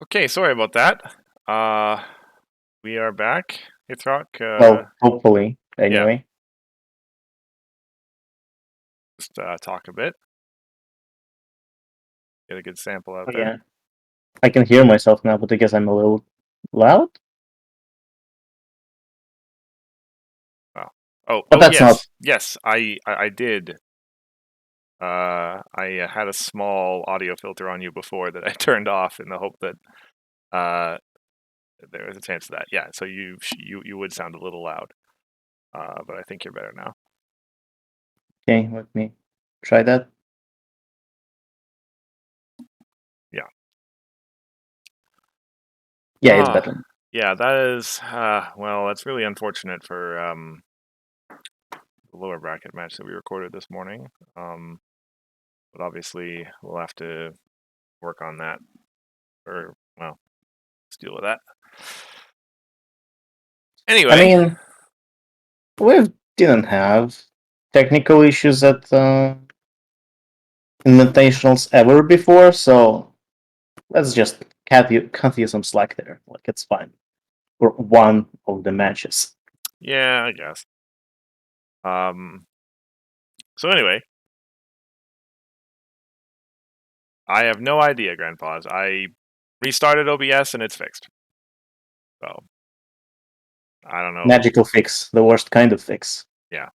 Okay, sorry about that. We are back. Hithroc, Well, hopefully, yeah, anyway. just talk a bit. Get a good sample out Oh, there. yeah. I can hear myself now, but I guess I'm a little loud. Oh, oh, But oh, that's not. yes. I did. I had a small audio filter on you before that I turned off in the hope that uh, there was a chance of that. Yeah, so you would sound a little loud, but I think you're better now. Okay, let me try that. Yeah. Yeah, it's better. Yeah, that is well, that's really unfortunate for the lower bracket match that we recorded this morning. But obviously we'll have to work on that, or well, let's deal with that. I Anyway, mean, we didn't have technical issues at Invitationals ever before, so let's just cut you some slack there. Like, it's fine. For one of the matches. yeah, I guess. So anyway, I have no idea, Grandpa's. I restarted OBS and it's fixed. So I don't know. Magical fix, the worst kind of fix. Yeah.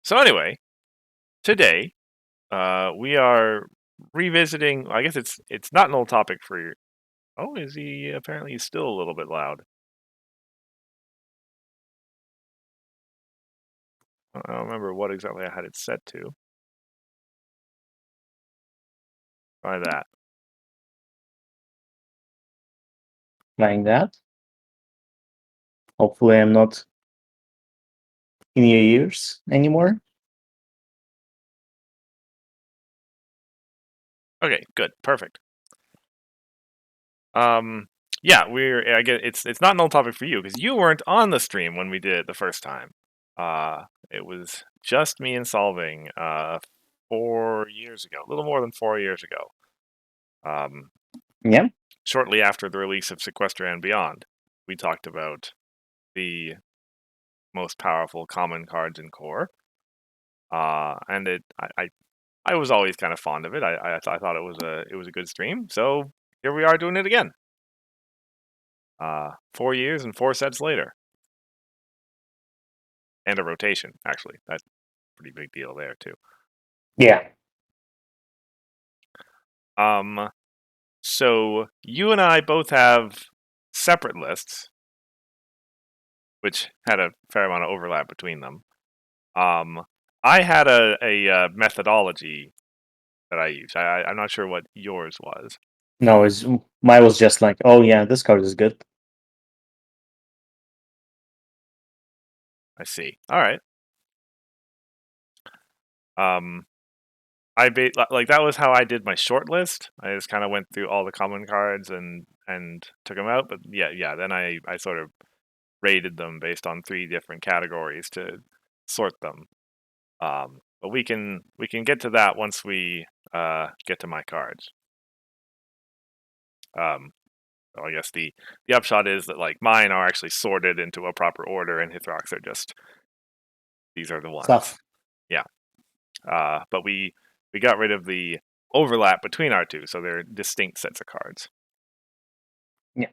So anyway, today we are revisiting. I guess it's not an old topic for you. Oh, is he? Apparently, he's still a little bit loud. I don't remember what exactly I had it set to. Try that. Like that. Hopefully, I'm not in your ears anymore. Okay, good, perfect. Yeah, I get it's not an old topic for you because you weren't on the stream when we did it the first time. It was just me and Solving 4 years ago, a little more than 4 years ago. Yeah. Shortly after the release of Sequester and Beyond, we talked about the most powerful common cards in Core. And I was always kind of fond of it. I thought it was a good stream. So here we are doing it again. 4 years and 4 sets later. And a rotation, actually. That's a pretty big deal there too. Yeah. So you and I both have separate lists, which had a fair amount of overlap between them. I had a methodology that I used. I'm not sure what yours was. No, mine was just like, oh yeah, this card is good. I see. All right. Like that was how I did my short list. I just kind of went through all the common cards and took them out. But yeah. Then I sort of rated them based on 3 different categories to sort them. But we can get to that once we get to my cards. So I guess the upshot is that like mine are actually sorted into a proper order, and Hithroc's are just these are the ones. Stuff. Yeah. But we got rid of the overlap between our two, so they're distinct sets of cards. Yeah.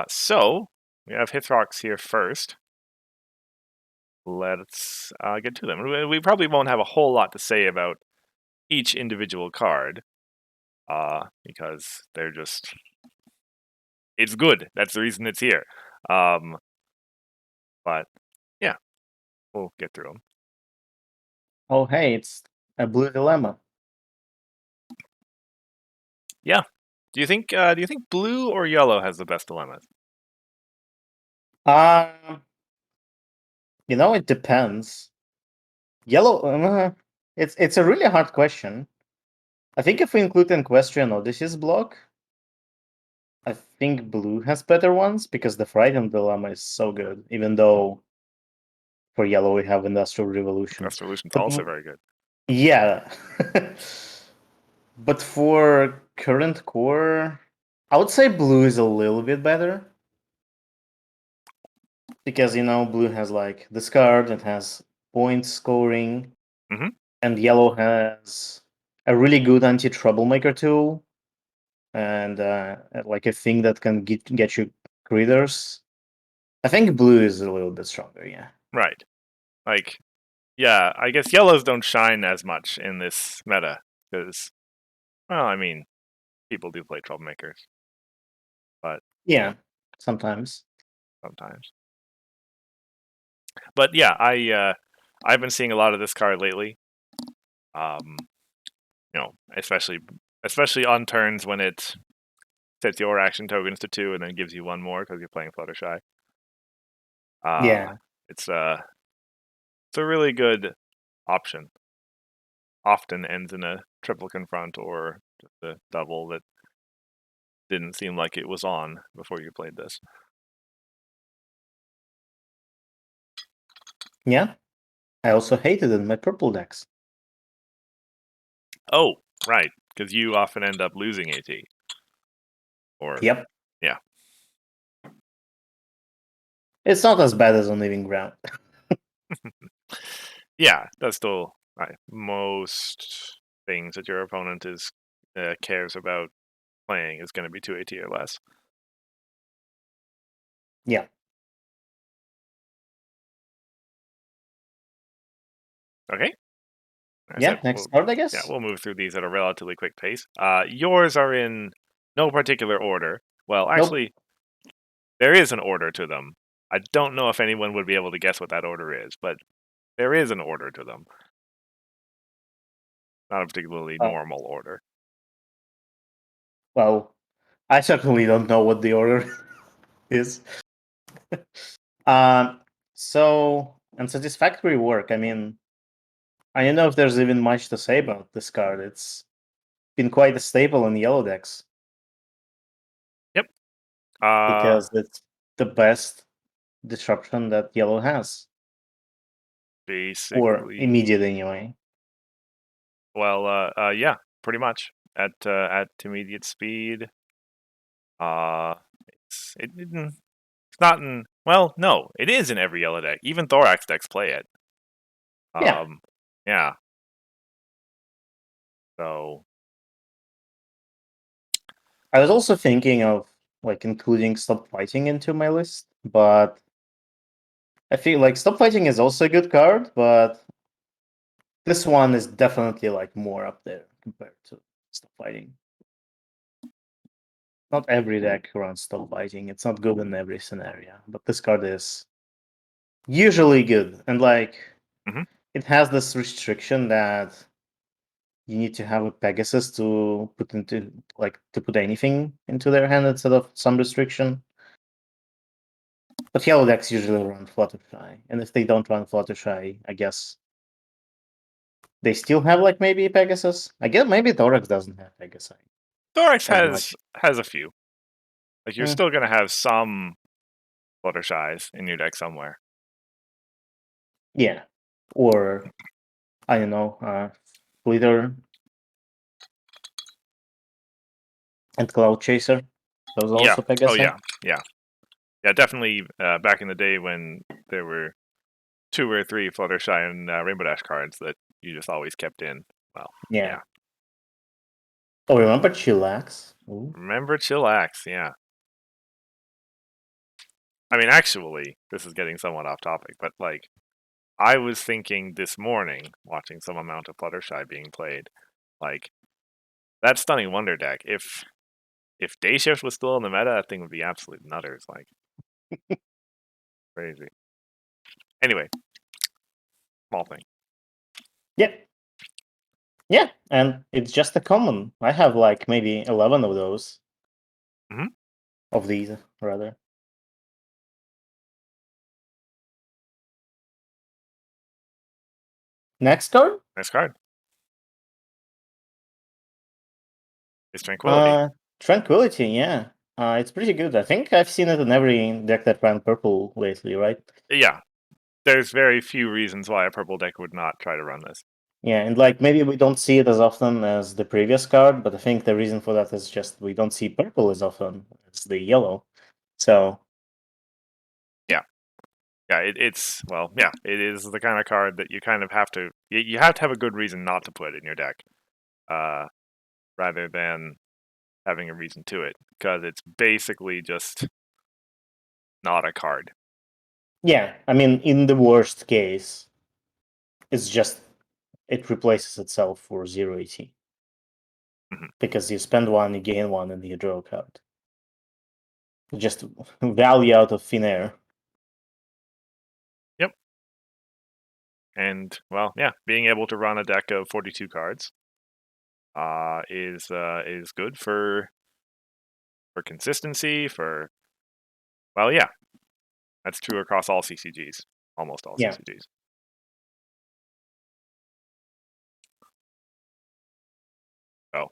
So we have Hithroc's here first. Let's get to them. We probably won't have a whole lot to say about each individual card, because they're just it's good. That's the reason it's here. But yeah, we'll get through them. Oh hey, it's a blue dilemma. Yeah. Do you think blue or yellow has the best dilemmas? Um, it depends. Yellow. It's a really hard question. I think if we include in question Odyssey's block, I think blue has better ones because the Frightened dilemma is so good. Even though for yellow we have Industrial Revolution, Restoration's but also very good. yeah. But for current core, I would say blue is a little bit better. Because, blue has like discard, it has point scoring, Mhm. and yellow has a really good anti-troublemaker tool, and like a thing that can get you critters. I think blue is a little bit stronger, yeah. Right. Like, yeah, I guess yellows don't shine as much in this meta because, well, I mean, people do play troublemakers, but Yeah, sometimes. sometimes. But yeah, I've been seeing a lot of this card lately. Um, especially on turns when it sets your action tokens to 2 and then gives you one more because you're playing Fluttershy. Yeah. It's it's a really good option. Often ends in a triple confront or just a double that didn't seem like it was on before you played this. Yeah. I also hated it in my purple decks. Oh, right, because you often end up losing AT. Or Yep. yeah, It's not as bad as on Living Ground. yeah, that's still right. Most things that your opponent is cares about playing is going to be 2 AT or less. Yeah. Okay. I said, Yeah, next card, I yeah, guess. we'll move through these at a relatively quick pace. Yours are in no particular order. Well, Nope. actually, there is an order to them. I don't know if anyone would be able to guess what that order is, but there is an order to them. Not a particularly Oh, normal order. well, I certainly don't know what the order is. Um, so, unsatisfactory work. I mean, I don't know if there's even much to say about this card. It's been quite a staple in yellow decks Yep. Uh, because it's the best disruption that yellow has, or basically, immediate anyway. well, yeah, pretty much at immediate speed. Uh, it's not in. Well, no, it is in every yellow deck. Even Thorax decks play it. Yeah, Yeah. So, I was also thinking of like including Stop Fighting into my list, but I feel like Stop Fighting is also a good card, but this one is definitely like more up there compared to Stop Fighting. Not every deck runs Stop Fighting. It's not good in every scenario, but this card is usually good. And like mhm. it has this restriction that you need to have a Pegasus to put into to put anything into their hand instead of some restriction. But yellow decks usually run Fluttershy, and if they don't run Fluttershy, I guess they still have like maybe Pegasus. I guess maybe Thorax doesn't have Pegasus Thorax as much. has a few. Like you're Hmm, still gonna have some Fluttershies in your deck somewhere. yeah, or I don't know, Flitter and Cloud Chaser. Those are Yeah. also Oh Pegasus. yeah. Yeah. Yeah. Definitely. Back in the day when there were 2 or 3 Fluttershy and Rainbow Dash cards that you just always kept in. Well, Yeah. yeah. Oh, remember Chillax? Ooh. Remember Chillax? Yeah. I mean, actually, this is getting somewhat off topic, but like, I was thinking this morning, watching some amount of Fluttershy being played, like that Stunning Wonder deck. If Day Shift was still in the meta, that thing would be absolute nutters. Like crazy. Anyway, small thing. Yeah. Yeah, and it's just a common. I have like maybe 11 of those. Mm-hmm. Of these, rather. Next card? Nice card. It's Tranquility. Uh, Tranquility, yeah. It's pretty good. I think I've seen it in every deck that ran purple lately, right? Yeah, there's very few reasons why a purple deck would not try to run this. Yeah, and like maybe we don't see it as often as the previous card, but I think the reason for that is just we don't see purple as often as the yellow. So Yeah, it's well, yeah, it is the kind of card that you kind of have to you have to have a good reason not to put in your deck, uh, rather than having a reason to it, because it's basically just not a card. yeah, I mean, in the worst case, it's just it replaces itself for 0 ET Mhm. because you spend one, you gain one, and you draw a card. Just value out of thin air. Yep. And well, yeah, being able to run a deck of 42 cards is good for consistency. For well, yeah, that's true across all CCGs, almost all Yeah, CCGs. Oh,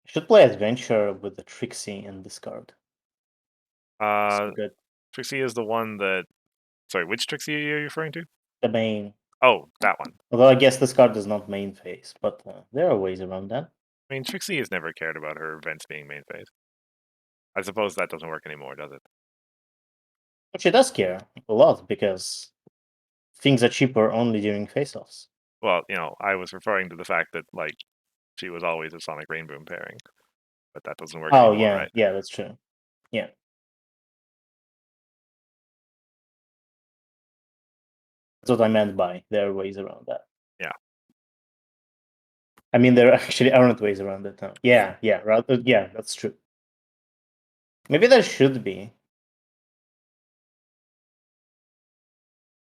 should play adventure with the Trixie and discard. So uh, good. Trixie is the one that. Sorry, which Trixie are you referring to? The main. Oh, that one. Although I guess this card is not main phase, but there are ways around that. I mean, Trixie has never cared about her events being main phase. I suppose that doesn't work anymore, does it? But she does care a lot because things are cheaper only during face-offs. Well, I was referring to the fact that like she was always a Sonic Rainboom pairing, but that doesn't work Oh anymore, yeah, right? yeah, that's true. Yeah, that's what I meant by there are ways around that. Yeah. I mean, there actually aren't ways around it now. Yeah, yeah, right. Yeah, that's true. Maybe there should be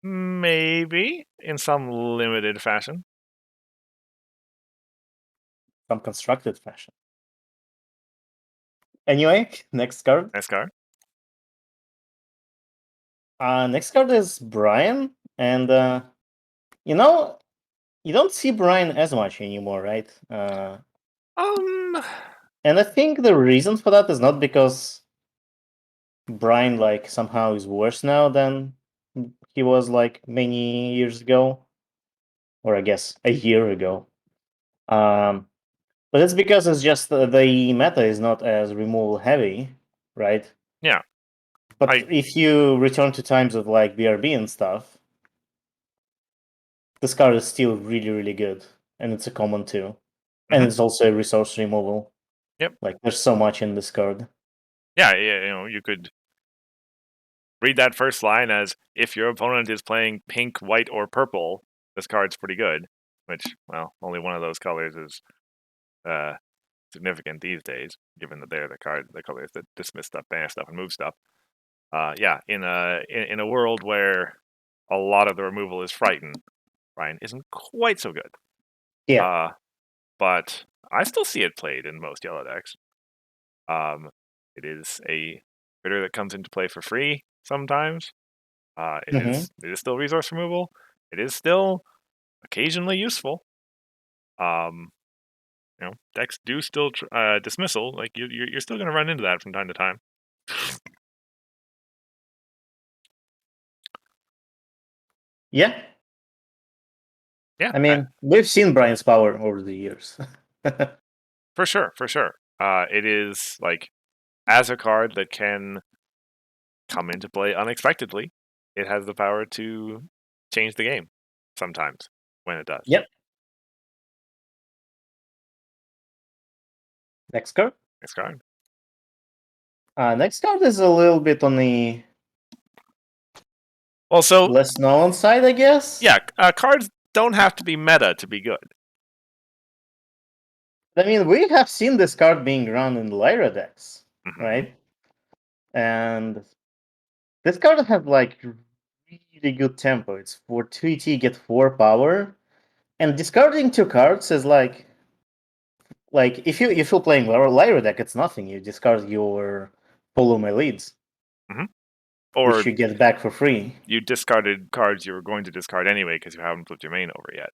Maybe in some limited fashion. some constructed fashion. Anyway, next card. Nice card. Next card is Brian, and you know, you don't see Brian as much anymore, right? Um, And I think the reason for that is not because Brian like somehow is worse now than he was like many years ago, or I guess a year ago. Um, but it's because it's just the meta is not as removal heavy, right? yeah. But I. if you return to times of like BRB and stuff, this card is still really, really good, and it's a common too, and Mhm. it's also a resource removal. Yep. Like there's so much in this card. Yeah. You could read that first line as if your opponent is playing pink, white, or purple. This card's pretty good. Which, well, only one of those colors is uh significant these days, given that they're the colors that dismiss stuff, ban stuff, and move stuff. Yeah, in a world where a lot of the removal is frightened, Ryan isn't quite so good. Yeah. Uh, but I still see it played in most yellow decks. It is a critter that comes into play for free sometimes. It Mm-hmm. is it is still resource removal. It is still occasionally useful. Um, decks do still dismissal. Like you're still going to run into that from time to time. Yeah. Yeah, I mean, we've seen Brian's power over the years. for sure, for sure. It is like as a card that can come into play unexpectedly. It has the power to change the game sometimes when it does. Yep. Next card. Next card. Next card is a little bit on the Well, so less known side, I guess. yeah, cards don't have to be meta to be good. I mean, we have seen this card being run in Lyra decks, Hmm. right? And this card has like really good tempo. It's for 2 ET, get 4 power. And discarding 2 cards is like if you're playing Lyra deck, it's nothing. You discard your follow my leads, Hmm. which Or you get back for free. you discarded cards you were going to discard anyway because you haven't flipped your main over yet.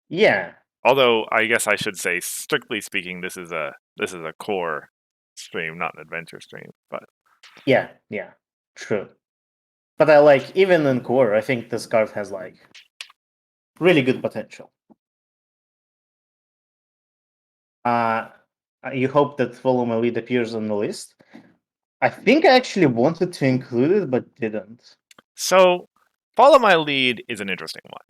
Yeah, Although I guess I should say, strictly speaking, this is a core stream, not an adventure stream. But yeah, true. But I like even in core, I think this card has like really good potential. You hope that Follow My Lead appears on the list. I think I actually wanted to include it, but didn't. So, Follow My Lead is an interesting one.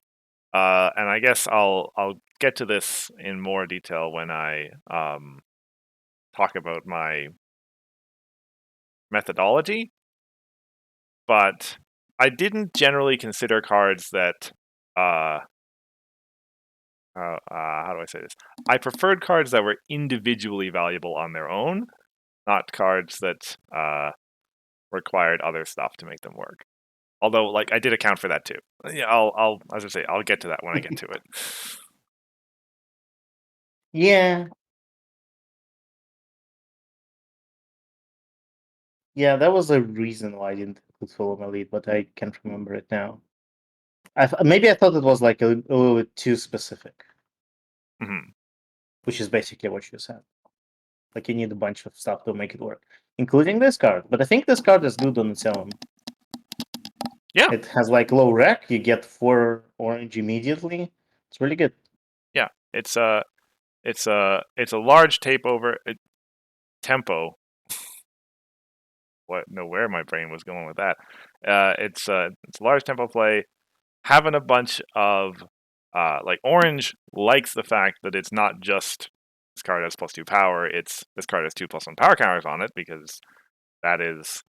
And I guess I'll get to this in more detail when I talk about my methodology. But I didn't generally consider cards that how do I say this? I preferred cards that were individually valuable on their own, not cards that required other stuff to make them work. Although, like, I did account for that too. Yeah, I'll as I say, I'll get to that when I get to it. Yeah. Yeah, that was a reason why I didn't include Follow My Lead, but I can't remember it now. Maybe I thought it was like a little bit too specific, Mm-hmm. which is basically what you said. Like you need a bunch of stuff to make it work, including this card. But I think this card is good on its own. Yeah. It has like low rec. You get 4 orange immediately. It's really good. Yeah, it's a large tape over tempo. Where my brain was going with that. It's a large tempo play, having a bunch of like orange likes the fact that it's not just this card has +2 power. It's this card has 2+1 power counters on it because that is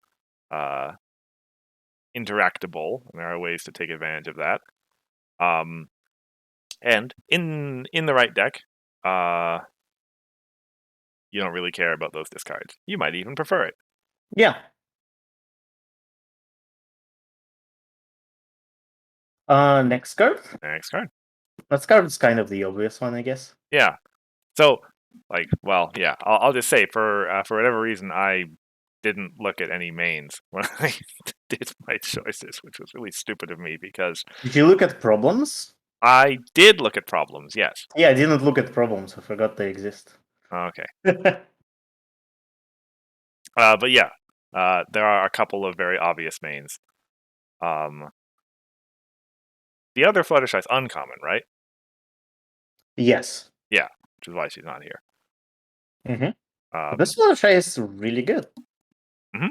interactable, and there are ways to take advantage of that. And in the right deck, you don't really care about those discards. You might even prefer it. Yeah. Next card. Next card. Next card is kind of the obvious one, I guess. Yeah. So, like, well, yeah. I'll just say for whatever reason, I didn't look at any mains when I did my choices, which was really stupid of me because Did you look at problems? I did look at problems. Yes. Yeah, I didn't look at problems. I forgot they exist. Okay. But yeah, there are a couple of very obvious mains. The other Fluttershy's uncommon, right? Yes. Yeah, which is why she's not here. Mm-hmm. But Um, this Fluttershy is really good. mhm.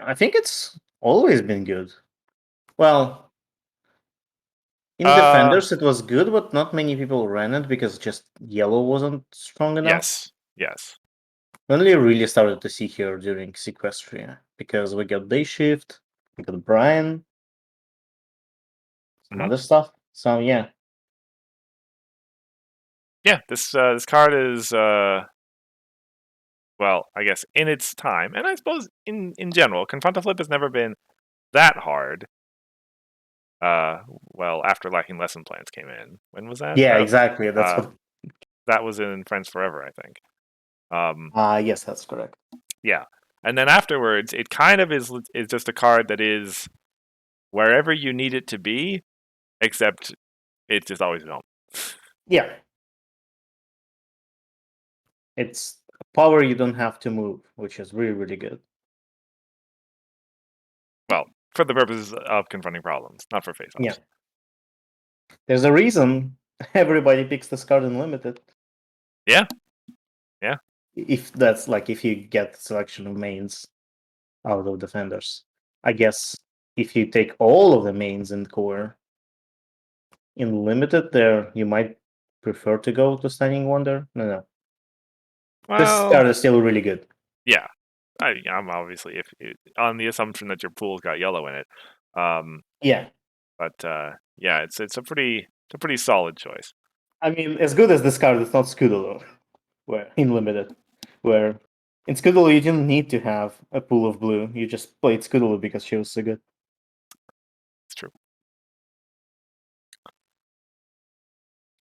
I think it's always been good. Well, in uh, Defenders it was good, but not many people ran it because just yellow wasn't strong enough. yes, yes. Only really started to see here during Sequestria because we got Day Shift, we got Brian, some Hmm. other stuff. So yeah. Yeah, this card is well, I guess in its time, and I suppose in general, Confront the Flip has never been that hard. Well, after Lacking Lesson Plans came in, when was that? Yeah, exactly. That's Uh, what that was in Friends Forever, I think. yes, that's correct. Yeah, and then afterwards, it kind of is just a card that is wherever you need it to be, except it's just always at home. Yeah. It's a power you don't have to move, which is really, really good. Well, for the purposes of confronting problems, not for face-offs. Yeah. There's a reason everybody picks this card in limited. Yeah, yeah. If that's like if you get selection of mains out of defenders. I guess if you take all of the mains in core in limited there, you might prefer to go to Stunning Wonder. No. This Well, card is still really good. yeah. I'm obviously on the assumption that your pool's got yellow in it. Yeah. But yeah, it's a pretty solid choice. I mean, as good as this card, it's not Scudolo, where in limited, where in Scudolo you didn't need to have a pool of blue. You just played Scudolo because she was so good. It's true.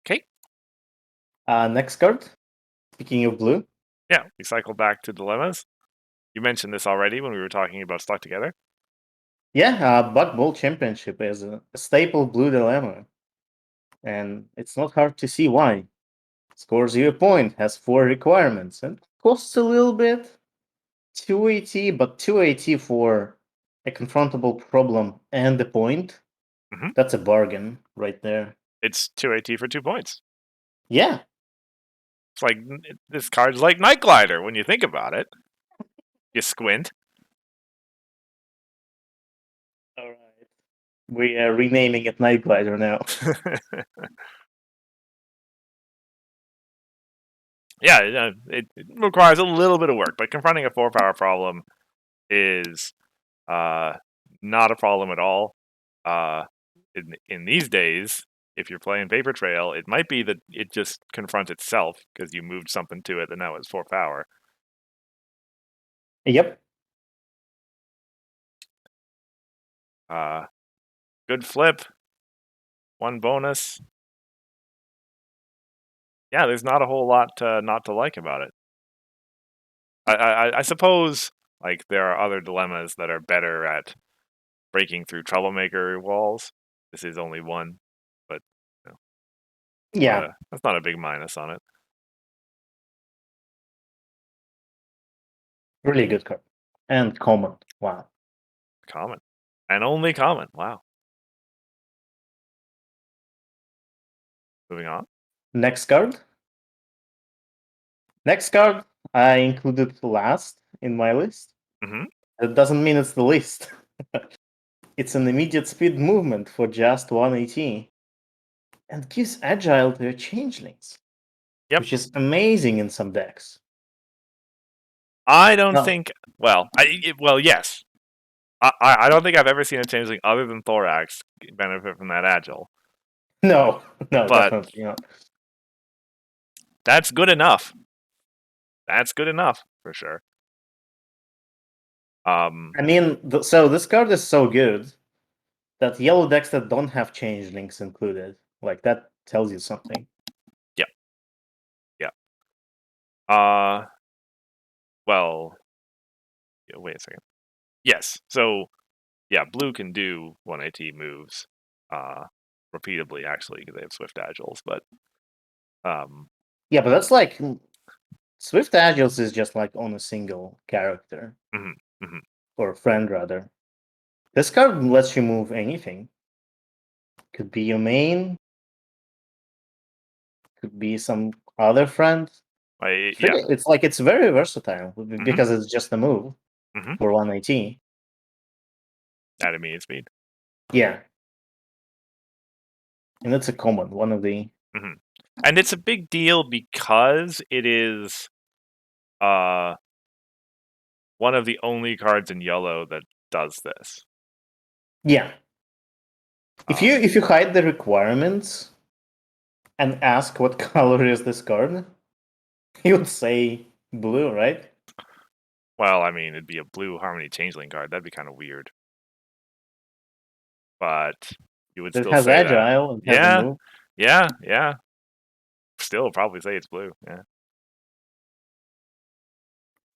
Okay. Next card. Speaking of blue. Yeah, we cycle back to dilemmas. You mentioned this already when we were talking about Stuck Together. Yeah, Bug Bowl Championship is a staple blue dilemma. And it's not hard to see why. Scores you a point, has 4 requirements, and costs a little bit. 280, but 280 for a confrontable problem and a point. Hmm. That's a bargain right there. It's 2 AT for 2 points. Yeah. It's like this card's like Night Glider when you think about it. You squint. All right. We are renaming it Night Glider now. Yeah, it requires a little bit of work, but confronting a 4-power problem is not a problem at all. In these days, if you're playing Paper Trail, it might be that it just confronts itself because you moved something to it and now it's 4-power. Yep. Good flip. 1 bonus. Yeah, there's not a whole lot not to like about it. I suppose like there are other dilemmas that are better at breaking through troublemaker walls. This is only one, but you know, Yeah. that's not a big minus on it. Really good card. And common. Wow. Common, and only common. Wow. Moving on. Next card. Next card I included last in my list. Mm-hmm. That doesn't mean it's the least. It's an immediate speed movement for just 180 and gives agile to your changelings, Yep. which is amazing in some decks. I don't No, think. Well, yes. I don't think I've ever seen a changeling other than Thorax benefit from that agile, no, no, but definitely not. that's good enough. That's good enough for sure. I mean, so this card is so good that yellow decks that don't have changelings included, like that tells you something. Yeah, yeah. Uh, well, yeah, wait a second. Yes. So, yeah, blue can do 180 moves, repeatedly actually because they have swift agiles, but um, Yeah, but that's like Swift Agiles is just like on a single character mhm, mhm. or friend rather. This card lets you move anything. Could be your main, could be some other friend. Yeah. It's like it's very versatile Mhm, because it's just a move mhm. for 180. At immediate speed. Yeah, and it's a common one of the. Mhm. And it's a big deal because it is uh one of the only cards in yellow that does this. Yeah, Um, if you hide the requirements and ask what color is this card, you would say blue, right? well, I mean, it'd be a blue Harmony Changeling card. That'd be kind of weird, but you would It still has say that. agile and has a Yeah, move. yeah, yeah. Still probably say it's blue. Yeah.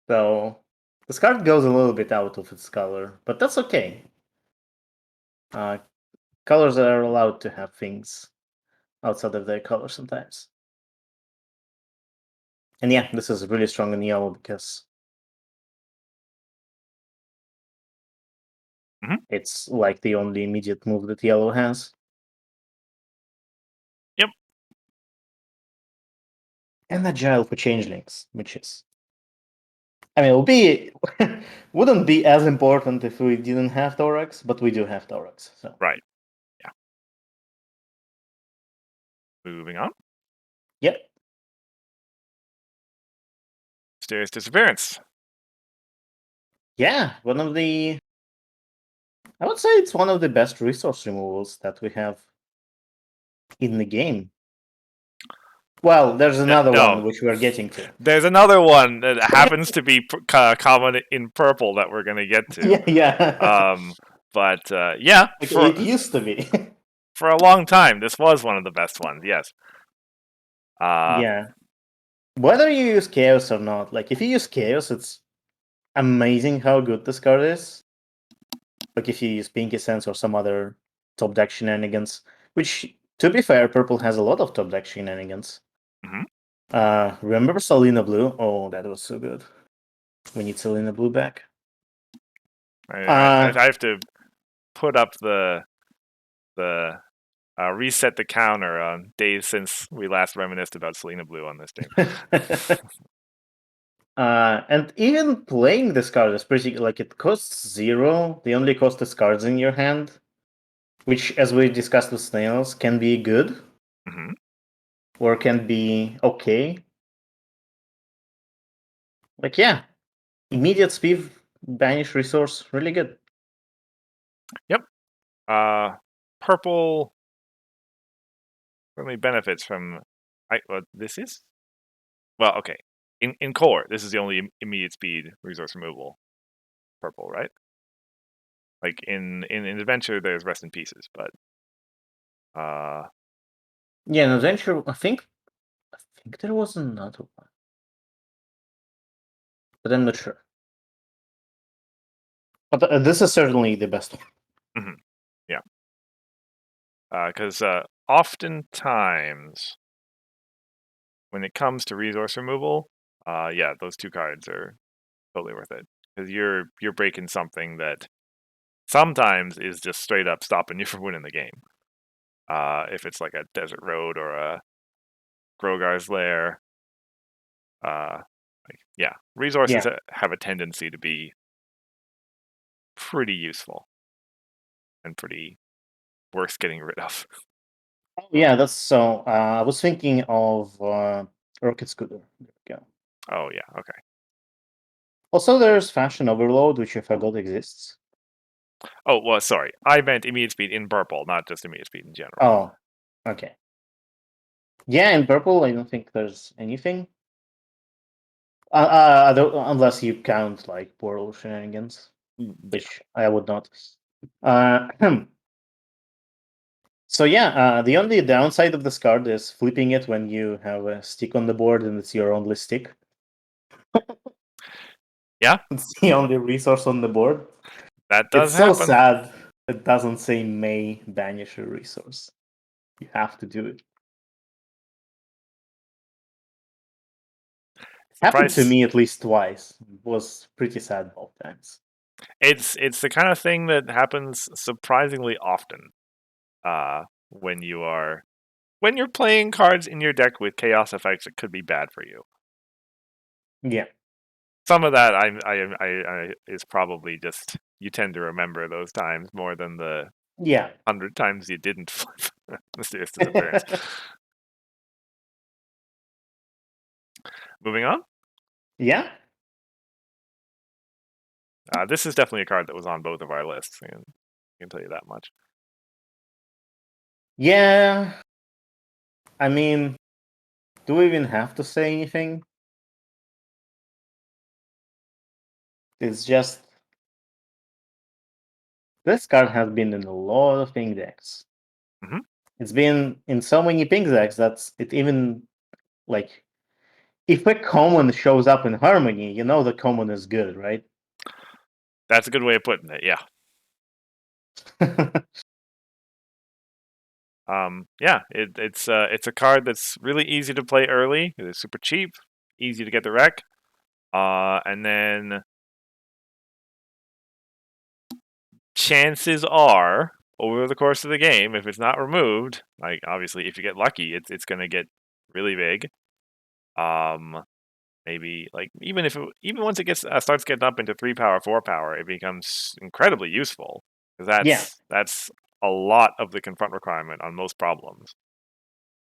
So this card goes a little bit out of its color, but that's okay. Uh, colors are allowed to have things outside of their color sometimes. And yeah, this is really strong in yellow because Mhm. it's like the only immediate move that yellow has. Yep. And agile for changelings, which is I mean, it would be wouldn't be as important if we didn't have Thorax, but we do have Thorax. So Right. Yeah. Moving on. yeah, Mysterious disappearance. yeah, one of the I would say it's one of the best resource removals that we have in the game. Well, there's another No, one which we're getting to. there's another one that happens to be common in purple that we're gonna get to. Yeah, yeah. But yeah, Like it used to be. for a long time, this was one of the best ones. Yes. Uh, Yeah. Whether you use Chaos or not, like if you use Chaos, it's amazing how good this card is. Like if you use Pinky Sense or some other top deck shenanigans, which to be fair, purple has a lot of top deck shenanigans. mhm. Remember Selena Blue? Oh, that was so good. We need Selena Blue back. I have to put up the reset the counter on days since we last reminisced about Selena Blue on this team. And even playing this card is pretty like it costs 0. The only cost is cards in your hand, which, as we discussed with Snails, can be good Hmm. or can be okay. Like, yeah, immediate speed, banish resource, really good. Yep. Purple really benefits from. Well, this is. Well, okay. In core, this is the only immediate speed resource removal. Purple, right? Like in adventure, there's rest in pieces, but Yeah, in adventure, I think there was another one, but I'm not sure. But this is certainly the best one. mhm, yeah. Because oftentimes when it comes to resource removal, yeah, those two cards are totally worth it because you're breaking something that sometimes is just straight up stopping you from winning the game. If it's like a desert road or a Grogar's lair, yeah, resources Yeah. have a tendency to be pretty useful and pretty worth getting rid of. Oh, yeah, that's so. I was thinking of Rocket Scooter. There we go. Oh yeah, okay. Also, there's Fashion Overload, which I forgot exists. Oh well, sorry, I meant immediate speed in purple, not just immediate speed in general. Oh, okay. Yeah, in purple, I don't think there's anything. Unless you count like portal shenanigans, Yeah, which I would not. Uh, so yeah, the only downside of this card is flipping it when you have a stick on the board and it's your only stick. yeah, It's the only resource on the board. that It's does so happen. sad it doesn't say may banish a resource. You have to do it. It's the Happened to price. me at least twice. It was pretty sad both times. It's the kind of thing that happens surprisingly often. When you're playing cards in your deck with chaos effects, it could be bad for you. Yeah. Some of that I is probably just you tend to remember those times more than the Yeah. 100 times you didn't flip Mysterious Disappearance. Moving on. Yeah. This is definitely a card that was on both of our lists. I can tell you that much. Yeah. I mean, do we even have to say anything? It's just this card has been in a lot of pink decks. Hmm. It's been in so many pink decks that it even like if a common shows up in Harmony, you know the common is good, right? That's a good way of putting it. Yeah. Yeah. It's a card that's really easy to play early. It's super cheap, easy to get the wreck. And then chances are over the course of the game, if it's not removed, like obviously if you get lucky, it's going to get really big. Um, maybe like even once it gets starts getting up into 3 power, 4 power, it becomes incredibly useful because Yeah. that's a lot of the confront requirement on most problems.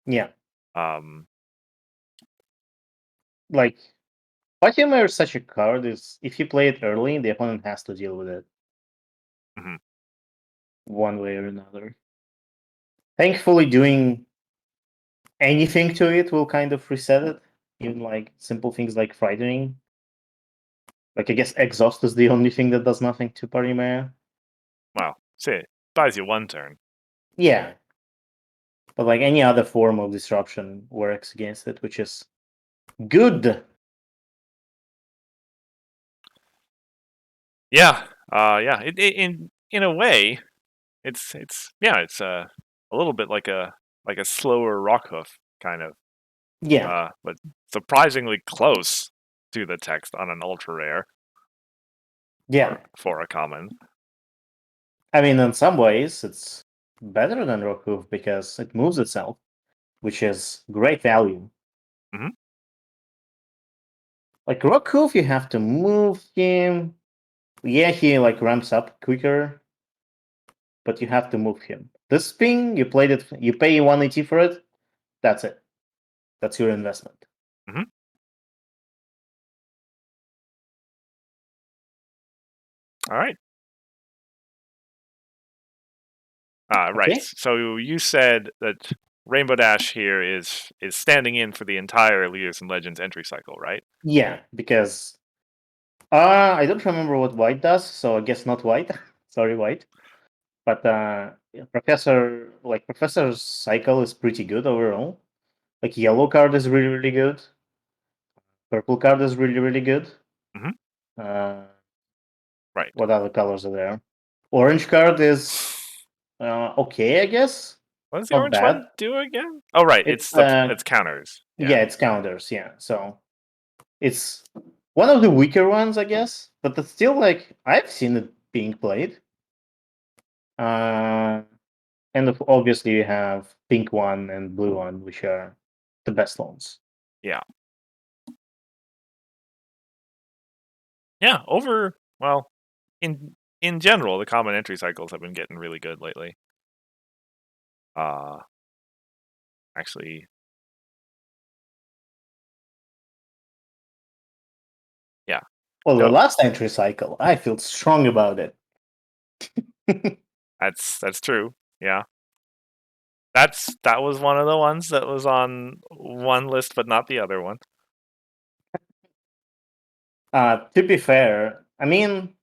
Yeah. Um, Like why humor such a card is if you play it early, the opponent has to deal with it mhm. one way or another. Thankfully, doing anything to it will kind of reset it. Even like simple things like frightening. Like I guess exhaust is the only thing that does nothing to Parimaya. Well, say it buys you 1 turn. Yeah. But like any other form of disruption works against it, which is good. Yeah, yeah. In a way, it's a little bit like a slower Rockhoof kind of, Yeah. but surprisingly close to the text on an ultra rare Yeah. for a common. I mean, in some ways, it's better than Rock Hoof because it moves itself, which is great value. Mhm. Like Rock Hoof, you have to move him. Yeah, he like ramps up quicker, but you have to move him. This thing, you played it, you pay 180 for it. That's it. That's your investment. Mhm. All right. Right. Okay. So you said that Rainbow Dash here is standing in for the entire Leaders and Legends entry cycle, right? Yeah, because I don't remember what white does, so I guess not white. Sorry, white. But yeah, Professor's cycle is pretty good overall. Like yellow card is really really good. Purple card is really really good. Mhm. Uh, Right. what other colors are there? Orange card is okay, I guess. What does the Not orange bad. one do again? Oh, right. It's It's counters. Yeah. yeah, it's counters. Yeah, so it's one of the weaker ones, I guess. But it's still like I've seen it being played. Uh, and obviously you have pink one and blue one, which are the best ones. Yeah. Yeah. Well, in general, the common entry cycles have been getting really good lately. Uh, actually, yeah. Well, the So last entry cycle, I feel strong about it. that's true. Yeah. That was one of the ones that was on one list, but not the other one. To be fair, I mean,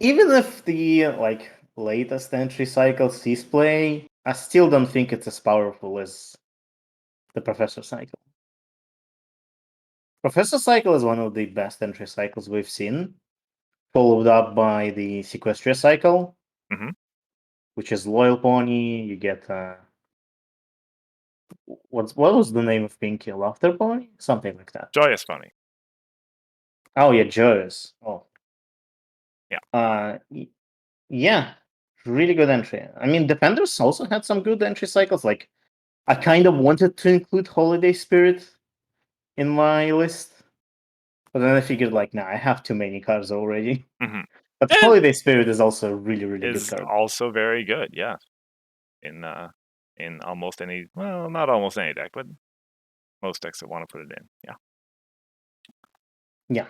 even if the like latest entry cycle sees play, I still don't think it's as powerful as the Professor cycle. Professor cycle is one of the best entry cycles we've seen, followed up by the Sequestria cycle, Hmm. which is Loyal Pony. You get what was the name of Pinky? Laughter Pony? Something like that. Joyous Bunny. Oh yeah, Joyous. Oh. Yeah. Yeah, really good entry. I mean, Defenders also had some good entry cycles. Like, I kind of wanted to include Holiday Spirit in my list, but then I figured, like, nah, I have too many cards already. Hmm. But And Holiday Spirit is also a really, really good is card. also very good. Yeah. In almost any, well, not almost any deck, but most decks that want to put it in. Yeah. Yeah.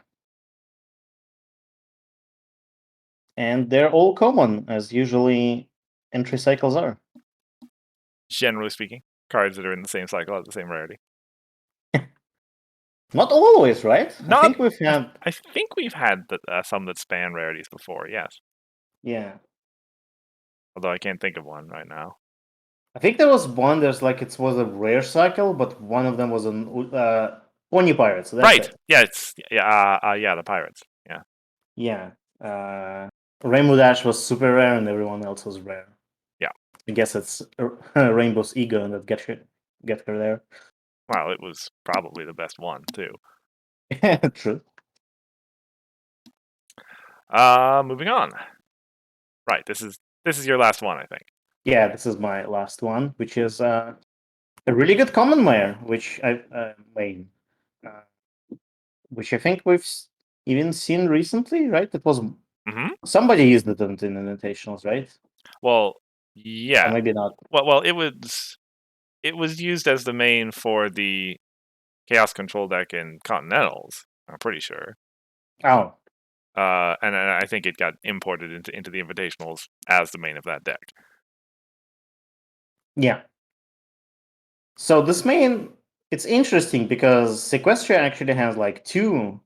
And they're all common, as usually entry cycles are. Generally speaking, cards that are in the same cycle have the same rarity. Not always, right? I Not. think we've had. I think we've had some that span rarities before. Yes. Yeah. Although I can't think of one right now. I think there was one, there's like, it was a rare cycle, but one of them was an Pony Pirates. So that's Right. it. Yeah. It's yeah. The pirates. Yeah. Yeah. Rainbow Dash was super rare and everyone else was rare. Yeah. I guess it's Rainbow's ego that get her there. Well, it was probably the best one too. True. Moving on. Right. This is your last one, I think. Yeah, this is my last one, which is a really good common mare, which I main, uh, which I think we've even seen recently, right? It was Hmm. somebody used it in the Invitationals, right? Well, Or yeah. maybe not. Well, it was used as the main for the Chaos Control deck in Continentals. I'm pretty sure. Oh, And I think it got imported into the Invitationals as the main of that deck. yeah. So this main, it's interesting because Sequestria actually has like two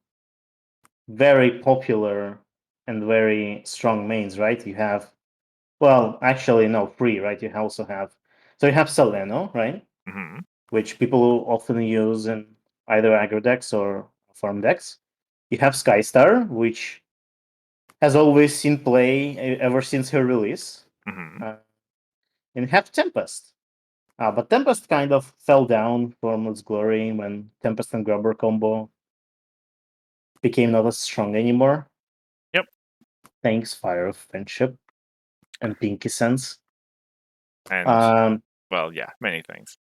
very popular and very strong mains, right? You have, well, actually, no, three, right? You also have, so you have Seleno, right? Hmm. Which people often use in either aggro decks or farm decks. You have Skystar, which has always seen play ever since her release. Hmm. Uh, and you have Tempest. But Tempest kind of fell down from its glory when Tempest and Grubber combo became not as strong anymore. Yep. Thanks, Fire of Friendship and Pinky Sense. And Um, well, yeah, many things.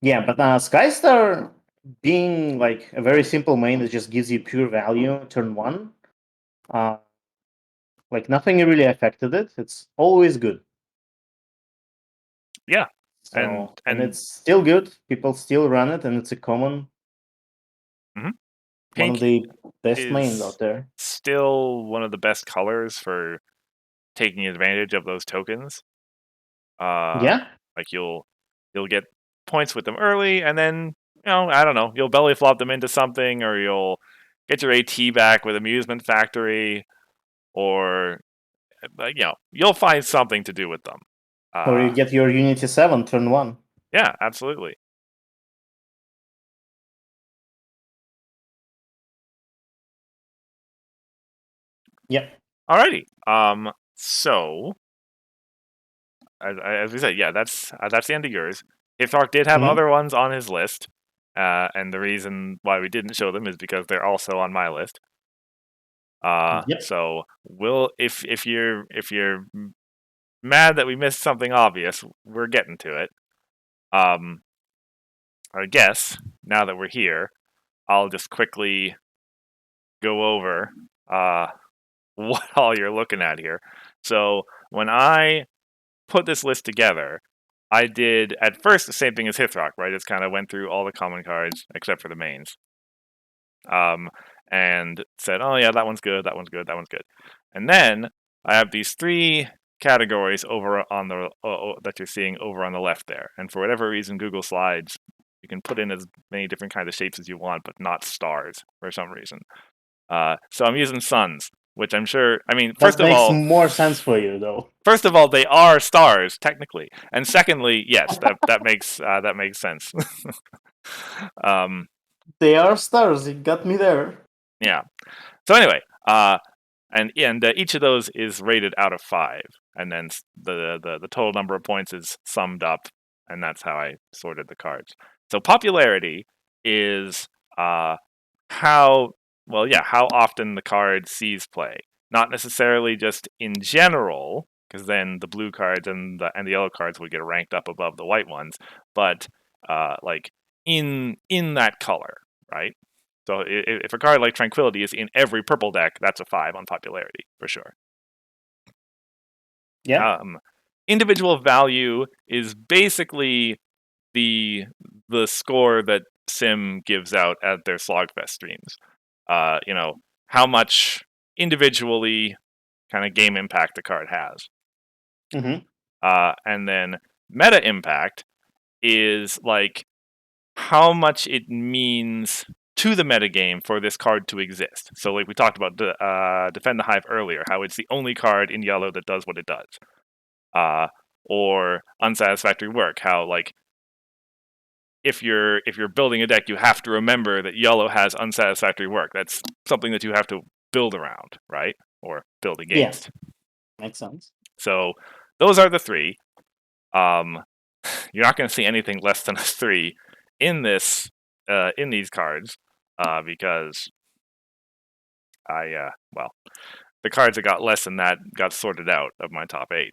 yeah, but Skystar being like a very simple main that just gives you pure value turn one, uh, like nothing really affected it. It's always good. Yeah, So and and it's still good. People still run it, and it's a common mhm. one of Pink the best mains is out there. still one of the best colors for taking advantage of those tokens. Uh, Yeah, like you'll get points with them early, and then I don't know, you'll belly flop them into something, or you'll get your AT back with Amusement Factory, or you'll find something to do with them. or you Uh, get your Unity 7 turn one. yeah, absolutely. Yeah. Alrighty. So as we said, yeah, that's the end of yours. Hithrock did have Hmm. other ones on his list, and the reason why we didn't show them is because they're also on my list. Yep. So we'll if you're mad that we missed something obvious, we're getting to it. Um, I guess now that we're here, I'll just quickly go over uh what all you're looking at here. So when I put this list together, I did at first the same thing as Hithrock, right? It's kind of went through all the common cards except for the mains, um, and said, "Oh yeah, that one's good, that one's good, that one's good." And then I have these three categories over on the that you're seeing over on the left there. And for whatever reason, Google Slides, you can put in as many different kinds of shapes as you want, but not stars for some reason. So I'm using suns, which I'm sure. I mean, That makes more sense for you, though. first of all, they are stars technically, and secondly, yes, that makes sense. um, They are stars. It got me there. yeah. So anyway, and each of those is rated out of 5, and then the total number of points is summed up, and that's how I sorted the cards. So popularity is how how often the card sees play, not necessarily just in general, because then the blue cards and the yellow cards would get ranked up above the white ones, but like in that color, right? So if a card like Tranquility is in every purple deck, that's a 5 on popularity for sure. Yeah. Um, Individual value is basically the the score that Sim gives out at their Slogfest streams. How much individually kind of game impact the card has. Hmm. And then meta impact is like how much it means to the metagame for this card to exist. So, like we talked about Defend the Hive earlier, how it's the only card in yellow that does what it does. Or Unsatisfactory Work, how like if you're building a deck, you have to remember that yellow has unsatisfactory work. That's something that you have to build around, right? Or build Yeah. against. Makes sense. So those are the three. Um, you're not going to see anything less than a 3 in this in these cards because the cards that got less than that got sorted out of my top 8.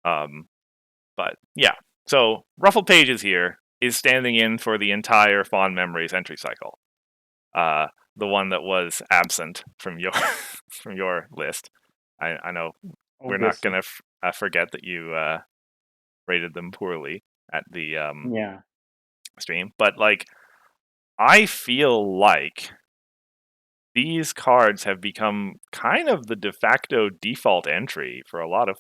Um, but yeah, so Ruffled Pages here is standing in for the entire Fond Memories entry cycle. uh, the one that was absent from your from your list. I know we're not Obviously. gonna forget that you rated them poorly at the Yeah. stream, but like I feel like these cards have become kind of the de facto default entry for a lot of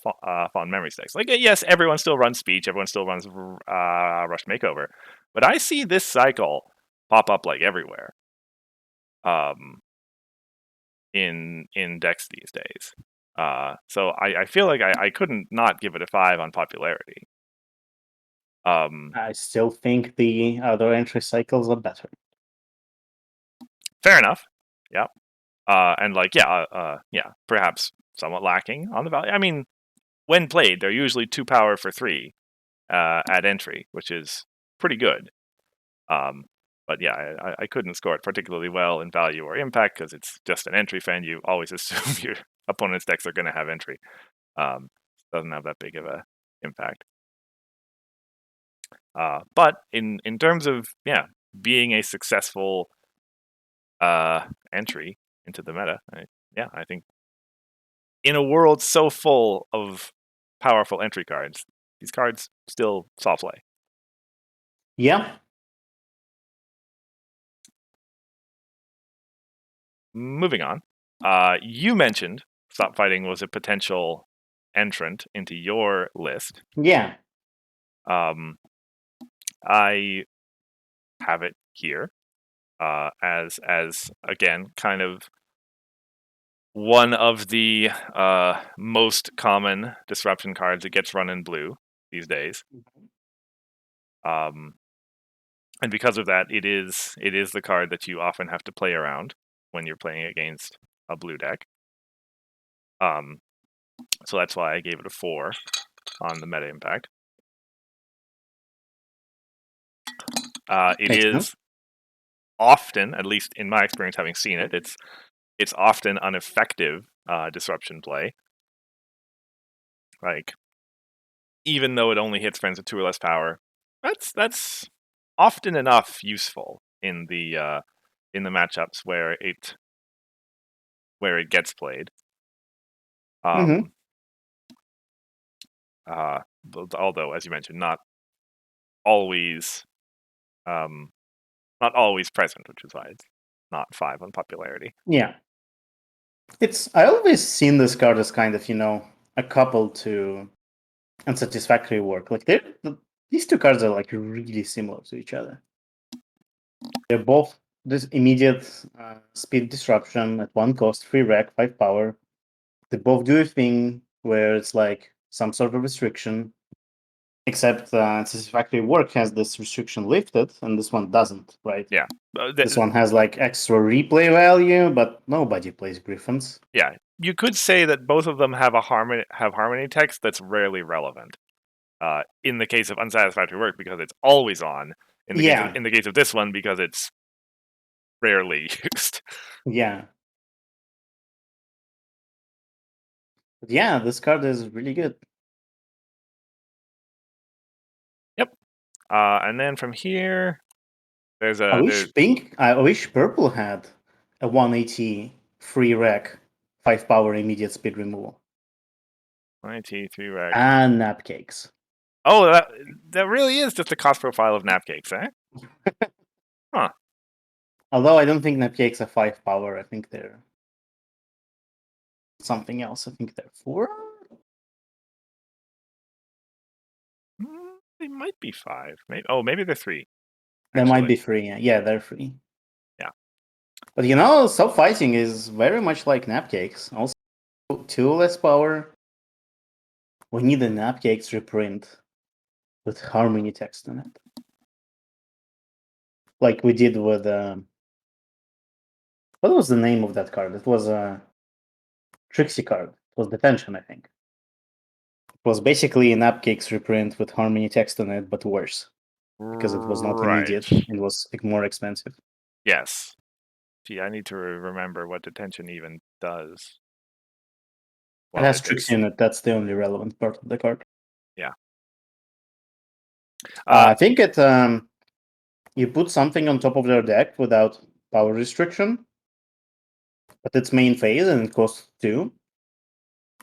Fond Memories decks. Like, yes, everyone still runs Speech, everyone still runs Rush Makeover, but I see this cycle pop up like everywhere. Um, in decks these days. So I feel like I couldn't not give it a 5 on popularity. Um, I still think the other entry cycles are better. Fair enough. Yeah. And like perhaps somewhat lacking on the value. I mean, when played, they're usually 2 power for 3 at entry, which is pretty good. Um, but yeah, I couldn't score it particularly well in value or impact because it's just an entry fan. You always assume your opponent's decks are going to have entry. Um, doesn't have that big of a impact. But in terms of being a successful entry into the meta, I think in a world so full of powerful entry cards, these cards still solve play. Yeah. Moving on, you mentioned Stop Fighting was a potential entrant into your list. Yeah. I have it here as again kind of one of the most common disruption cards that gets run in blue these days. And because of that, it is the card that you often have to play around when you're playing against a blue deck. So that's why I gave it a 4 on the meta impact. It Makes is sense. often, at least in my experience having seen it, it's often an effective disruption play. Like, even though it only hits friends with 2 or less power, that's often enough useful in the matchups where it gets played. Although, as you mentioned, not always present, which is why it's not 5 on popularity. Yeah. I always seen this card as kind of, a couple to unsatisfactory work. Like these two cards are like really similar to each other. They're both this immediate speed disruption at 1 cost, 3 rec, 5 power. They both do a thing where it's like some sort of restriction, except Unsatisfactory Work has this restriction lifted, and this one doesn't, right? Yeah. This one has like extra replay value, but nobody plays Griffins. Yeah. You could say that both of them have harmony text that's rarely relevant. In the case of Unsatisfactory Work, because it's always on. In the case of this one, because it's rarely used. Yeah. But yeah, this card is really good. Yep. And then from here, there's I wish purple had a 180 free rec, 5 power immediate speed removal. 93 rec. And nap cakes. Oh, that really is just the cost profile of napcakes, eh? Huh. Although I don't think nap cakes are 5 power, I think they're something else. I think they're 4. They might be 5. Maybe they're 3. They might Actually. be free. Yeah, they're free. Yeah. But Self Fighting is very much like Napcakes. Also, 2 less power. We need a Napcakes reprint with Harmony text in it. Like we did with. What was the name of that card? It was a Trixie card. It was Detention, I think. It was basically a Napcakes reprint with Harmony text in it, but worse. Because it was not Right. immediate. It was more expensive. Yes. Gee, I need to remember what detention even does. It has Trixie in it. That's the only relevant part of the card. Yeah. I think it. You put something on top of their deck without power restriction, but it's main phase and it costs 2.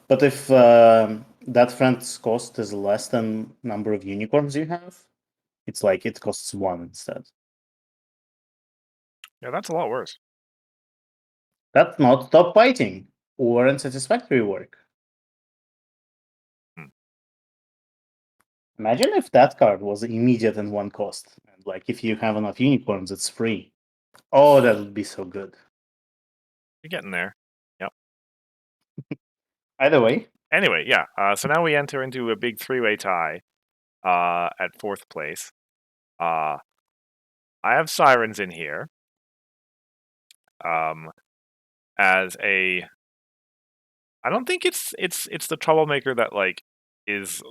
But if that friend's cost is less than number of unicorns you have, it's like it costs 1 instead. Yeah, that's a lot worse. That's not Stop Fighting or Unsatisfactory Work. Imagine if that card was immediate and 1 cost. And like if you have enough unicorns, it's free. Oh, that would be so good. You're getting there. Yep. Either way. Anyway, yeah. So now we enter into a big 3-way tie at 4th place. I have Sirens in here. As a, I don't think it's the troublemaker that like is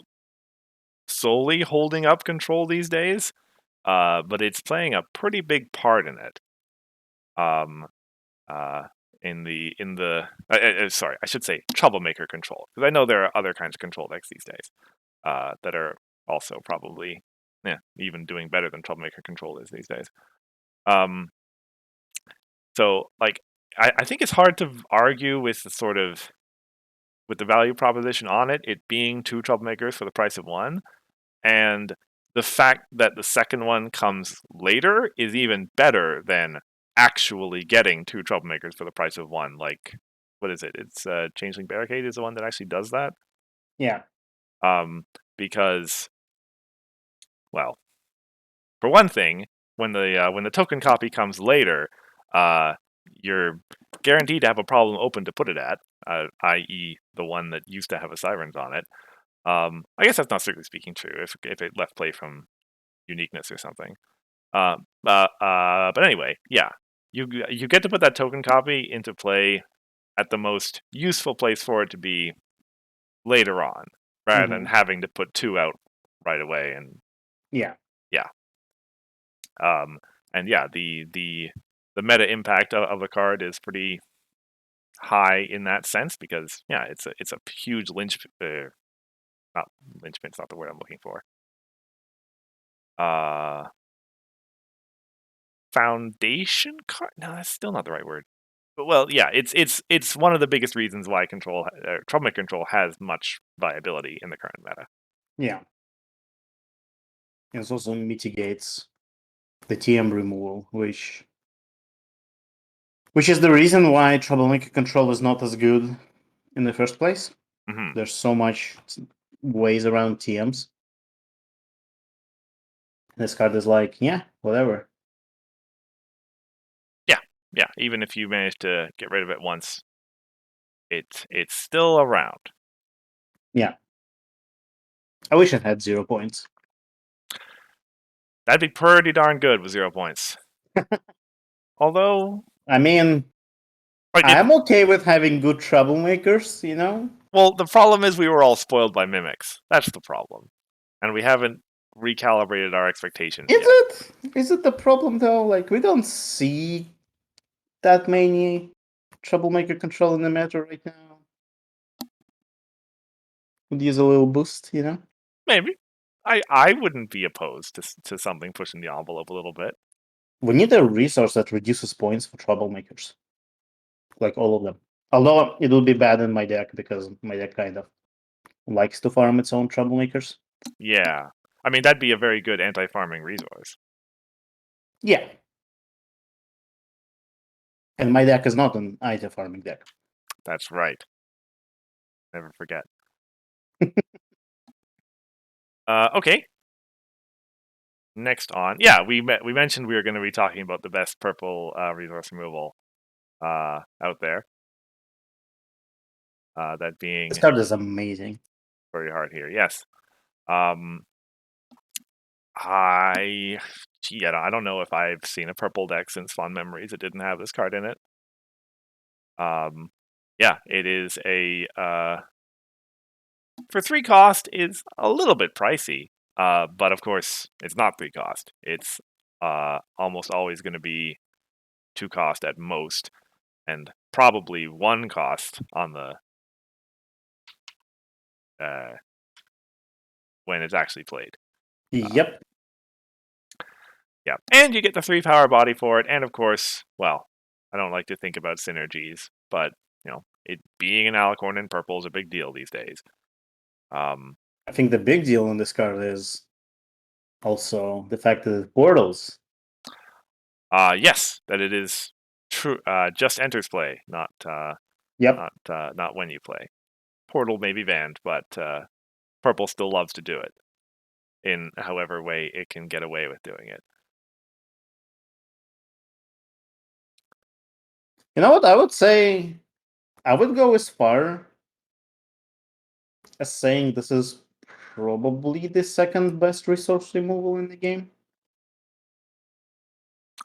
solely holding up control these days, but it's playing a pretty big part in it. in the sorry, I should say troublemaker control, because I know there are other kinds of control decks these days that are also probably even doing better than troublemaker control is these days. So like I think it's hard to argue with the sort of with the value proposition on it being two troublemakers for the price of one, and the fact that the second one comes later is even better than actually getting two troublemakers for the price of one. Like, what is it? It's Changeling Barricade is the one that actually does that. Yeah. Because, well, for one thing, when the token copy comes later, you're guaranteed to have a problem open to put it at, i.e., the one that used to have a Sirens on it. I guess that's not strictly speaking true if it left play from uniqueness or something. But anyway, yeah, you get to put that token copy into play at the most useful place for it to be later on, rather than having to put two out right away. And yeah, and yeah, the meta impact of the card is pretty high in that sense, because yeah, it's a huge not linchpin's not the word I'm looking for. Foundation card? No, that's still not the right word. But well, yeah, it's one of the biggest reasons why troublemaker control has much viability in the current meta. yeah. It also mitigates the TM removal, which is the reason why troublemaker control is not as good in the first place. Mm-hmm. There's so much ways around TMs. This card is like, yeah, whatever. Yeah, even if you manage to get rid of it once, it's still around. Yeah. I wish it had 0 points. That'd be pretty darn good with 0 points. Although, I mean, I'm okay with having good troublemakers, you know? Well, the problem is we were all spoiled by mimics. That's the problem. And we haven't recalibrated our expectations yet. Is it the problem though? Like, we don't see that many troublemaker control in the meta right now. Would use a little boost, you know? Maybe. I wouldn't be opposed to something pushing the envelope a little bit. We need a resource that reduces points for troublemakers. Like all of them. Although it will be bad in my deck because my deck kind of likes to farm its own troublemakers. Yeah. I mean, that'd be a very good anti-farming resource. Yeah. And my deck is not an item farming deck. That's right. Never forget. Okay. Next on, yeah, we mentioned we were going to be talking about the best purple resource removal out there. That being This card is amazing. very hard here. Yes. I don't know if I've seen a purple deck since Fond Memories that didn't have this card in it. Yeah, it is a for 3 cost is a little bit pricey. But of course, it's not 3 cost. It's almost always going to be 2 cost at most, and probably 1 cost on the when it's actually played. Yep. Yeah, and you get the 3 power body for it, and of course, well, I don't like to think about synergies, but you know, it being an alicorn in purple is a big deal these days. I think the big deal in this card is also the fact that it portals. Yes, that it is true. Just enters play, not Yep. not when you play. Portal may be banned, but purple still loves to do it in however way it can get away with doing it. You know what? I would say I would go as far as saying this is probably the second best resource removal in the game.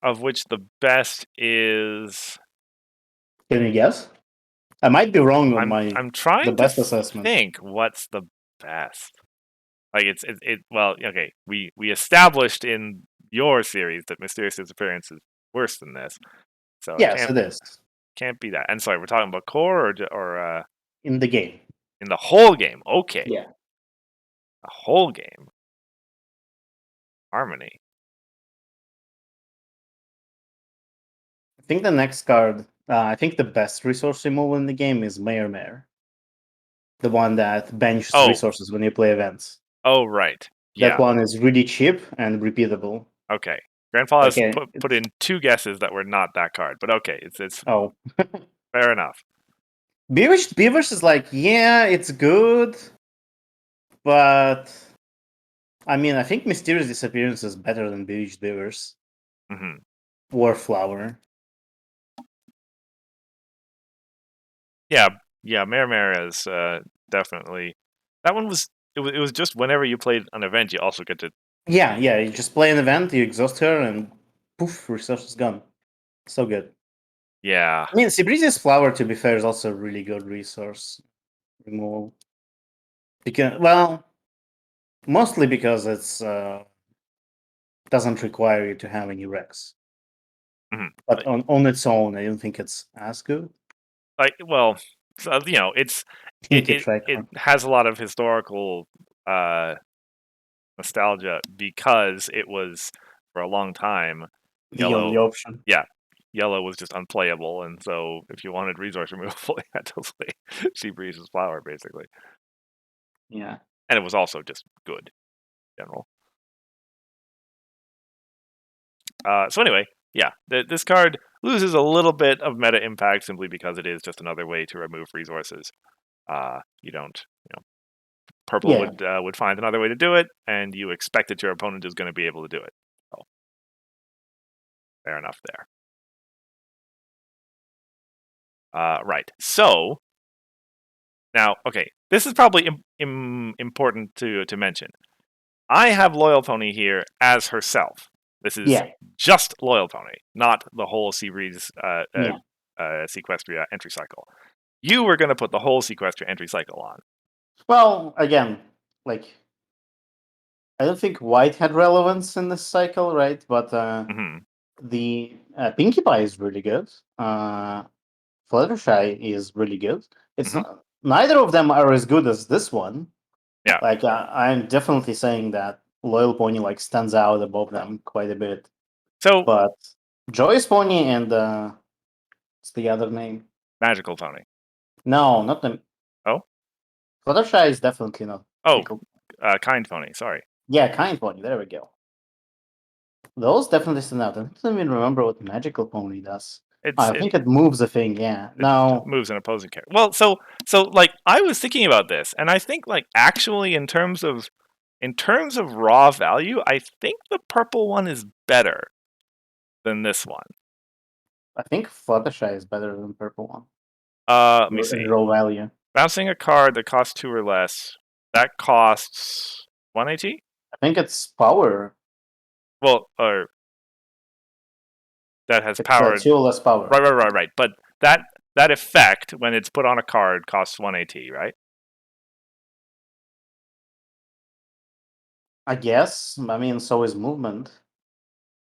Of which the best is. Can you guess? I might be wrong on I'm the trying to best assessment. think what's the best. Like it well, okay, we established in your series that Mysterious Disappearance is worse than this. So Yes, it is. Can't be that. And sorry, we're talking about core or in the game. in the whole game. Okay. Yeah. A whole game. Harmony. I think the next card, I think the best resource removal in the game is Mayor. The one that benches Oh. resources when you play events. Oh, right. That Yeah. one is really cheap and repeatable. Okay. Grandpa has Okay, put in 2 guesses that were not that card, but okay, it's oh, fair enough. Bewitched Beavers is like, yeah, it's good, but I mean, I think Mysterious Disappearance is better than Bewitched Beavers Hmm. or Flower. Yeah, yeah. Mare is definitely that one was. It was just whenever you played an event, you also get to. Yeah, you just play an event, you exhaust her, and poof, resources gone. So good. Yeah. I mean, Seabreeze's Flower, to be fair, is also a really good resource removal. Because, well, mostly because it's doesn't require you to have any Rex. Hmm. But on its own, I don't think it's as good. Well, so, it's You could try it Con. has a lot of historical uh nostalgia because it was for a long time The only yellow. option. Yeah, yellow was just unplayable, and so if you wanted resource removal, you had to play Seabreeze's Flower basically, Yeah. and it was also just good in general. So anyway, yeah, this card loses a little bit of meta impact simply because it is just another way to remove resources. You don't, purple Yeah. would find another way to do it, and you expect that your opponent is going to be able to do it. So fair enough there. Right. So now, okay, this is probably important to mention. I have Loyal Pony here as herself. This is Yeah. just Loyal Pony, not the whole Seabreeze Yeah. Sequestria entry cycle. You were going to put the whole Sequestria entry cycle on. Well, again, like I don't think white had relevance in this cycle, right? But Hmm. the Pinkie Pie is really good. Fluttershy is really good. It's Hmm. not, neither of them are as good as this one. Yeah. Like I'm definitely saying that Loyal Pony like stands out above them quite a bit. So But Joyous Pony and what's the other name? Magical Pony. No, not the Oh. Fluttershy is definitely not Oh. Pickle. Kind Pony. Sorry. Yeah, Kind Pony. There we go. Those definitely stand out. I don't even remember what Magical Pony does. It's I it think it moves a thing. Yeah. it No, moves an opposing character. Well, so like I was thinking about this, and I think like actually in terms of raw value, I think the purple one is better than this one. I think Fluttershy is better than Purple One Let me in see. raw value. Bouncing a card that costs 2 or less, that costs 1 AT? I think it's power. Well, or that has It's power. 2 less power. Right. But that effect, when it's put on a card, costs 1 AT, right? I guess. I mean, so is movement.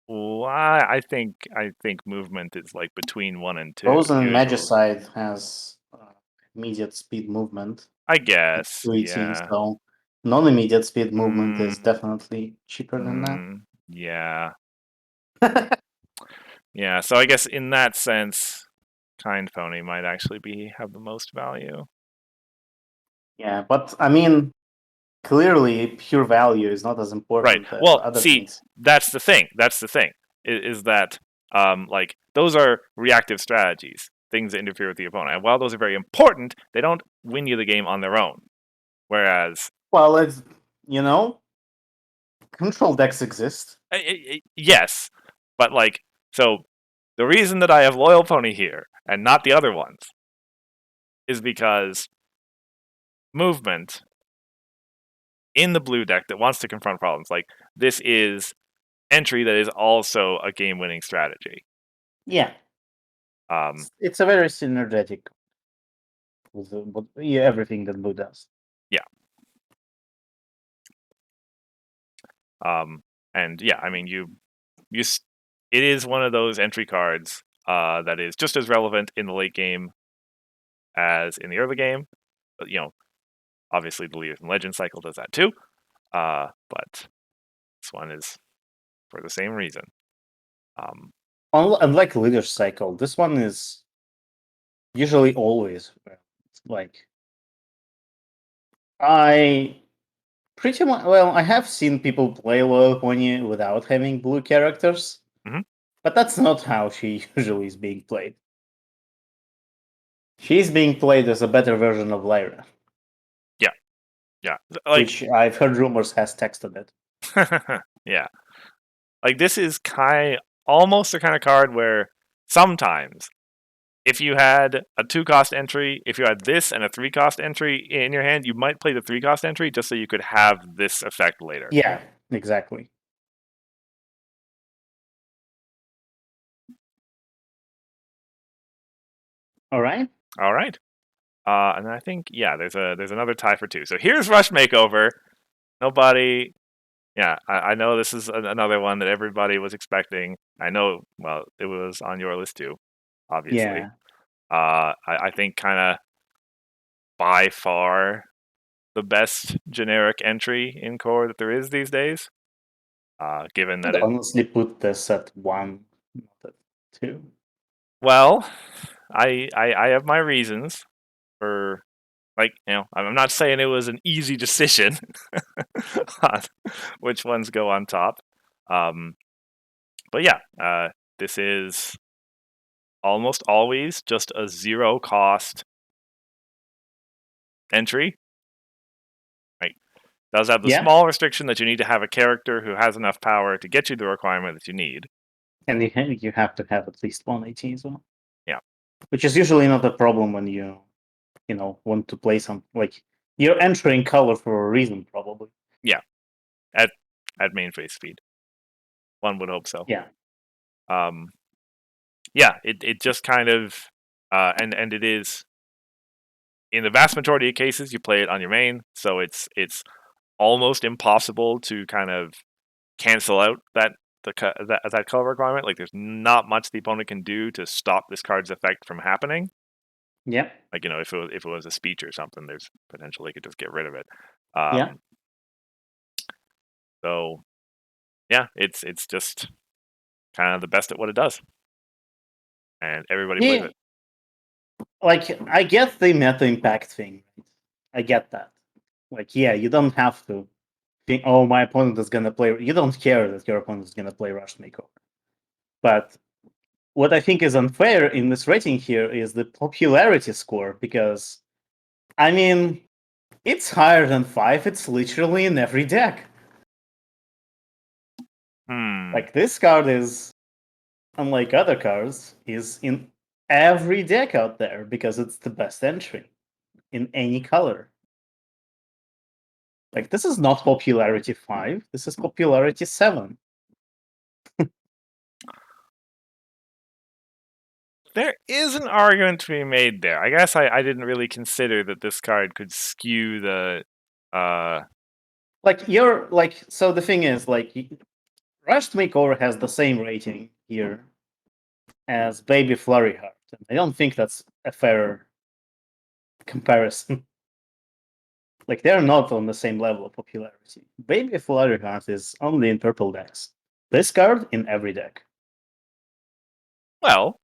Well, I think movement is like between 1 and 2 Frozen and usually. Magicide has immediate speed movement. I guess, 2 AT, yeah. so non-immediate speed movement is Mm, definitely cheaper than that. yeah. Yeah, so I guess in that sense, Kind Pony might actually have the most value. Yeah, but I mean, clearly pure value is not as Right. important as Well, other see, things. that's the thing. That's the thing. Is that like those are reactive strategies, things that interfere with the opponent. And while those are very important, they don't win you the game on their own. Whereas, Well, it's you know, control decks exist. yes, but like so, the reason that I have Loyal Pony here and not the other ones is because movement in the blue deck that wants to confront problems like this is entry that is also a game-winning strategy. Yeah, Um, it's a very synergetic with yeah, everything that blue does. yeah. And yeah, I mean, it is one of those entry cards that is just as relevant in the late game as in the early game. But obviously the Leaders and Legends cycle does that too. But this one is for the same reason. Unlike Leader's cycle, this one is usually always like I pretty much I have seen people play Loyal Pony without having blue characters, but that's not how she usually is being played. She's being played as a better version of Lyra. Yeah, which I've heard rumors has text on it. Yeah, like this is almost the kind of card where sometimes if you had a 2-cost entry, if you had this and a 3-cost entry in your hand, you might play the 3-cost entry just so you could have this effect later. Yeah, exactly. All right. And I think there's another tie for 2. So here's Rush Makeover. Nobody. Yeah, I know this is another one that everybody was expecting. I know. Well, it was on your list too, obviously. Yeah. I think kind of by far the best generic entry in core that there is these days. Given that I'd honestly put this at 1, not at 2. Well, I have my reasons for I'm not saying it was an easy decision on which ones go on top. But yeah, this is almost always just a 0-cost entry. Right? Does have the small restriction that you need to have a character who has enough power to get you the requirement that you need. And you have to have at least 1 AT as well. Yeah. Which is usually not a problem when you want to play some you're entering color for a reason, probably. Yeah. At main phase speed. One would hope so. Yeah. Yeah, it just kind of and it is in the vast majority of cases you play it on your main, so it's almost impossible to kind of cancel out that color requirement. Like there's not much the opponent can do to stop this card's effect from happening. Yeah. Like if it was a speech or something, there's potential they could just get rid of it. Yeah. So yeah, it's just kind of the best at what it does, and everybody plays it. Like I get the meta impact thing. I get that. You don't have to think, oh, my opponent is gonna play. You don't care that your opponent is gonna play Rush Makeover. But what I think is unfair in this rating here is the popularity score, because I mean it's higher than 5. It's literally in every deck. Like this card is, unlike other cards, is in every deck out there because it's the best entry in any color. Like this is not popularity 5. This is popularity 7. There is an argument to be made there. I guess I didn't really consider that this card could skew the. So the thing is, Rush Makeover has the same rating here as Baby Flurry Heart. And I don't think that's a fair comparison. They're not on the same level of popularity. Baby Flurry Heart is only in purple decks. This card in every deck. Well,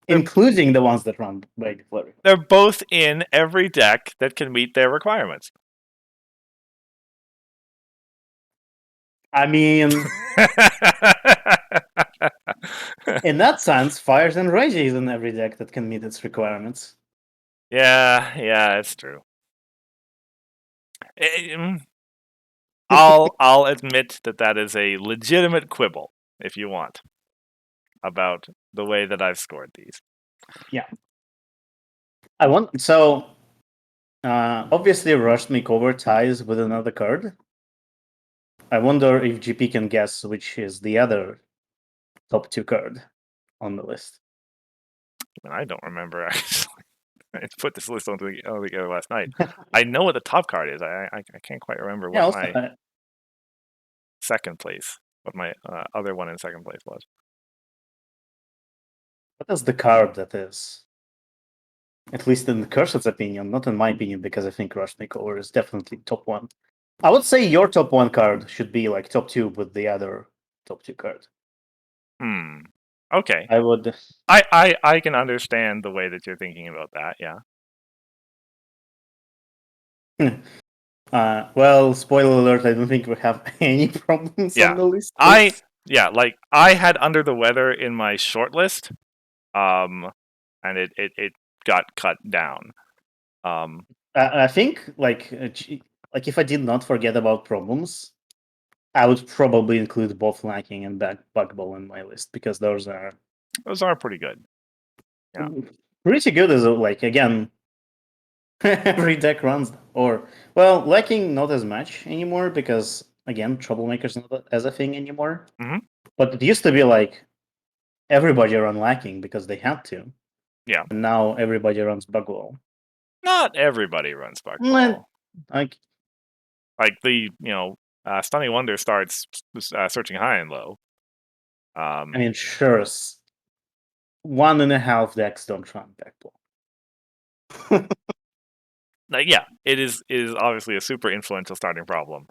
including the ones that run Baby Flurry. They're both in every deck that can meet their requirements. I mean, in that sense, Fires and Rage is in every deck that can meet its requirements. Yeah, it's true. I'll admit that is a legitimate quibble, if you want, about the way that I've scored these. Yeah. Obviously Rush Makeover ties with another card. I wonder if GP can guess which is the other top 2 card on the list. I don't remember, actually. I put this list together last night. I know what the top card is. I can't quite remember what my second place, what my other one in second place was. What is the card that is? At least in the Cursed's opinion, not in my opinion, because I think Rush Makeover is definitely top one. I would say your top one card should be like top two with the other top two card. Okay. I would. I can understand the way that you're thinking about that. Yeah. Well, spoiler alert, I don't think we have any problems Yeah. on the list. Like I had Under the Weather in my short list, and it got cut down. I think like if I did not forget about problems, I would probably include both Lacking and Bugball in my list because those are pretty good. Yeah. pretty good as like again every deck runs or well Lacking not as much anymore because again Troublemaker's not as a thing anymore. Mm-hmm. But it used to be like everybody run Lacking because they had to. Yeah. And now everybody runs Bugball. Not everybody runs Like, Bugball. Like Stunning Wonder starts searching high and low. I mean, sure, 1.5 decks don't run Bugball. Like yeah, it is obviously a super influential starting problem.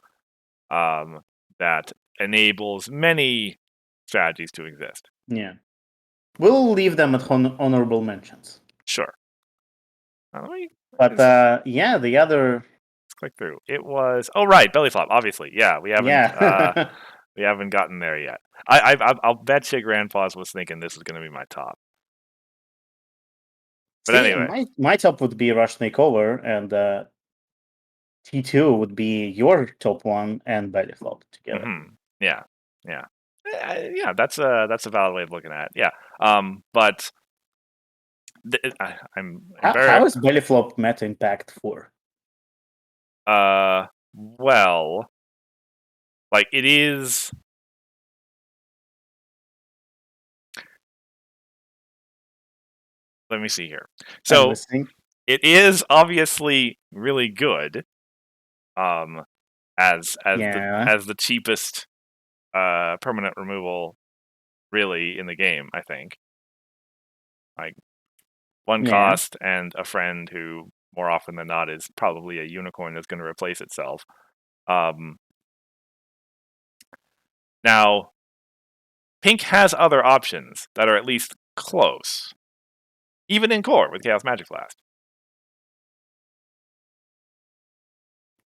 That enables many strategies to exist. Yeah. We'll leave them at honorable mentions. Sure. But yeah, the other. Let's click through. It was right, belly flop. Obviously, yeah. We haven't Yeah. we haven't gotten there yet. I'll bet you Grandpa's was thinking this is going to be my top. But See, anyway, my top would be Rush Makeover, and T2 would be your top one and Belly Flop together. Mm-hmm. Yeah. Yeah. That's a valid way of looking at it. Yeah. But I'm very how is Belly Flop meta impact for? well, like it is. Let me see here. I'm So listening. it is obviously really good. As the cheapest permanent removal really in the game, I think. Like one cost and a friend who more often than not is probably a unicorn that's going to replace itself. Now Pink has other options that are at least close. Even in core with Chaos Magic Blast.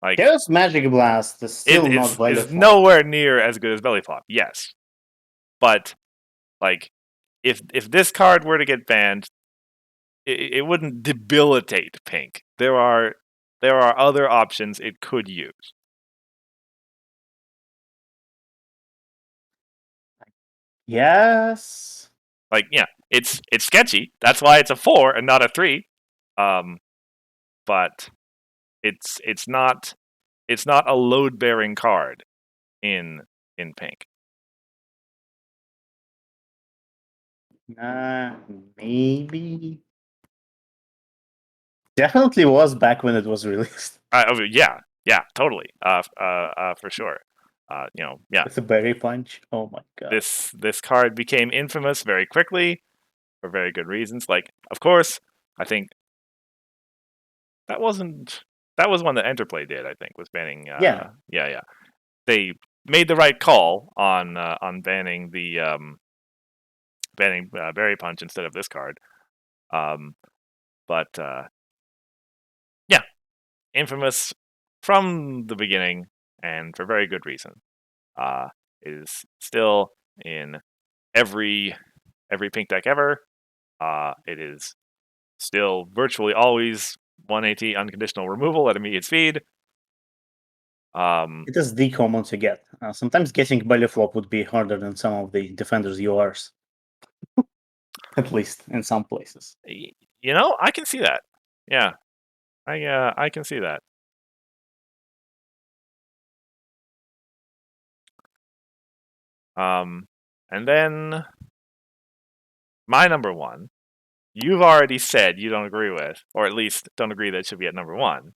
Like Chaos Magic Blast is still not Belly is Flop. nowhere near as good as Belly Flop, yes. But like if this card were to get banned, it wouldn't debilitate Pink. There are other options it could use. Yes. Like yeah, it's sketchy. That's why it's a 4 and not a 3. But it's not a load bearing card in Pink. Maybe. Definitely was back when it was released. Yeah, totally. For sure. Yeah. With a berry punch. Oh my god. This card became infamous very quickly for very good reasons. Like, of course, I think that was one that Interplay did. I think was banning. Yeah. They made the right call on banning the Berry Punch instead of this card. But yeah, infamous from the beginning and for very good reason. Is still in every Pink deck ever. It is still virtually always 180 unconditional removal at immediate speed. It is the common to get. Sometimes getting belly flop would be harder than some of the defenders URs. At least in some places. I can see that. Yeah, I can see that. And then my number one, you've already said you don't agree with, or at least don't agree that it should be at number one.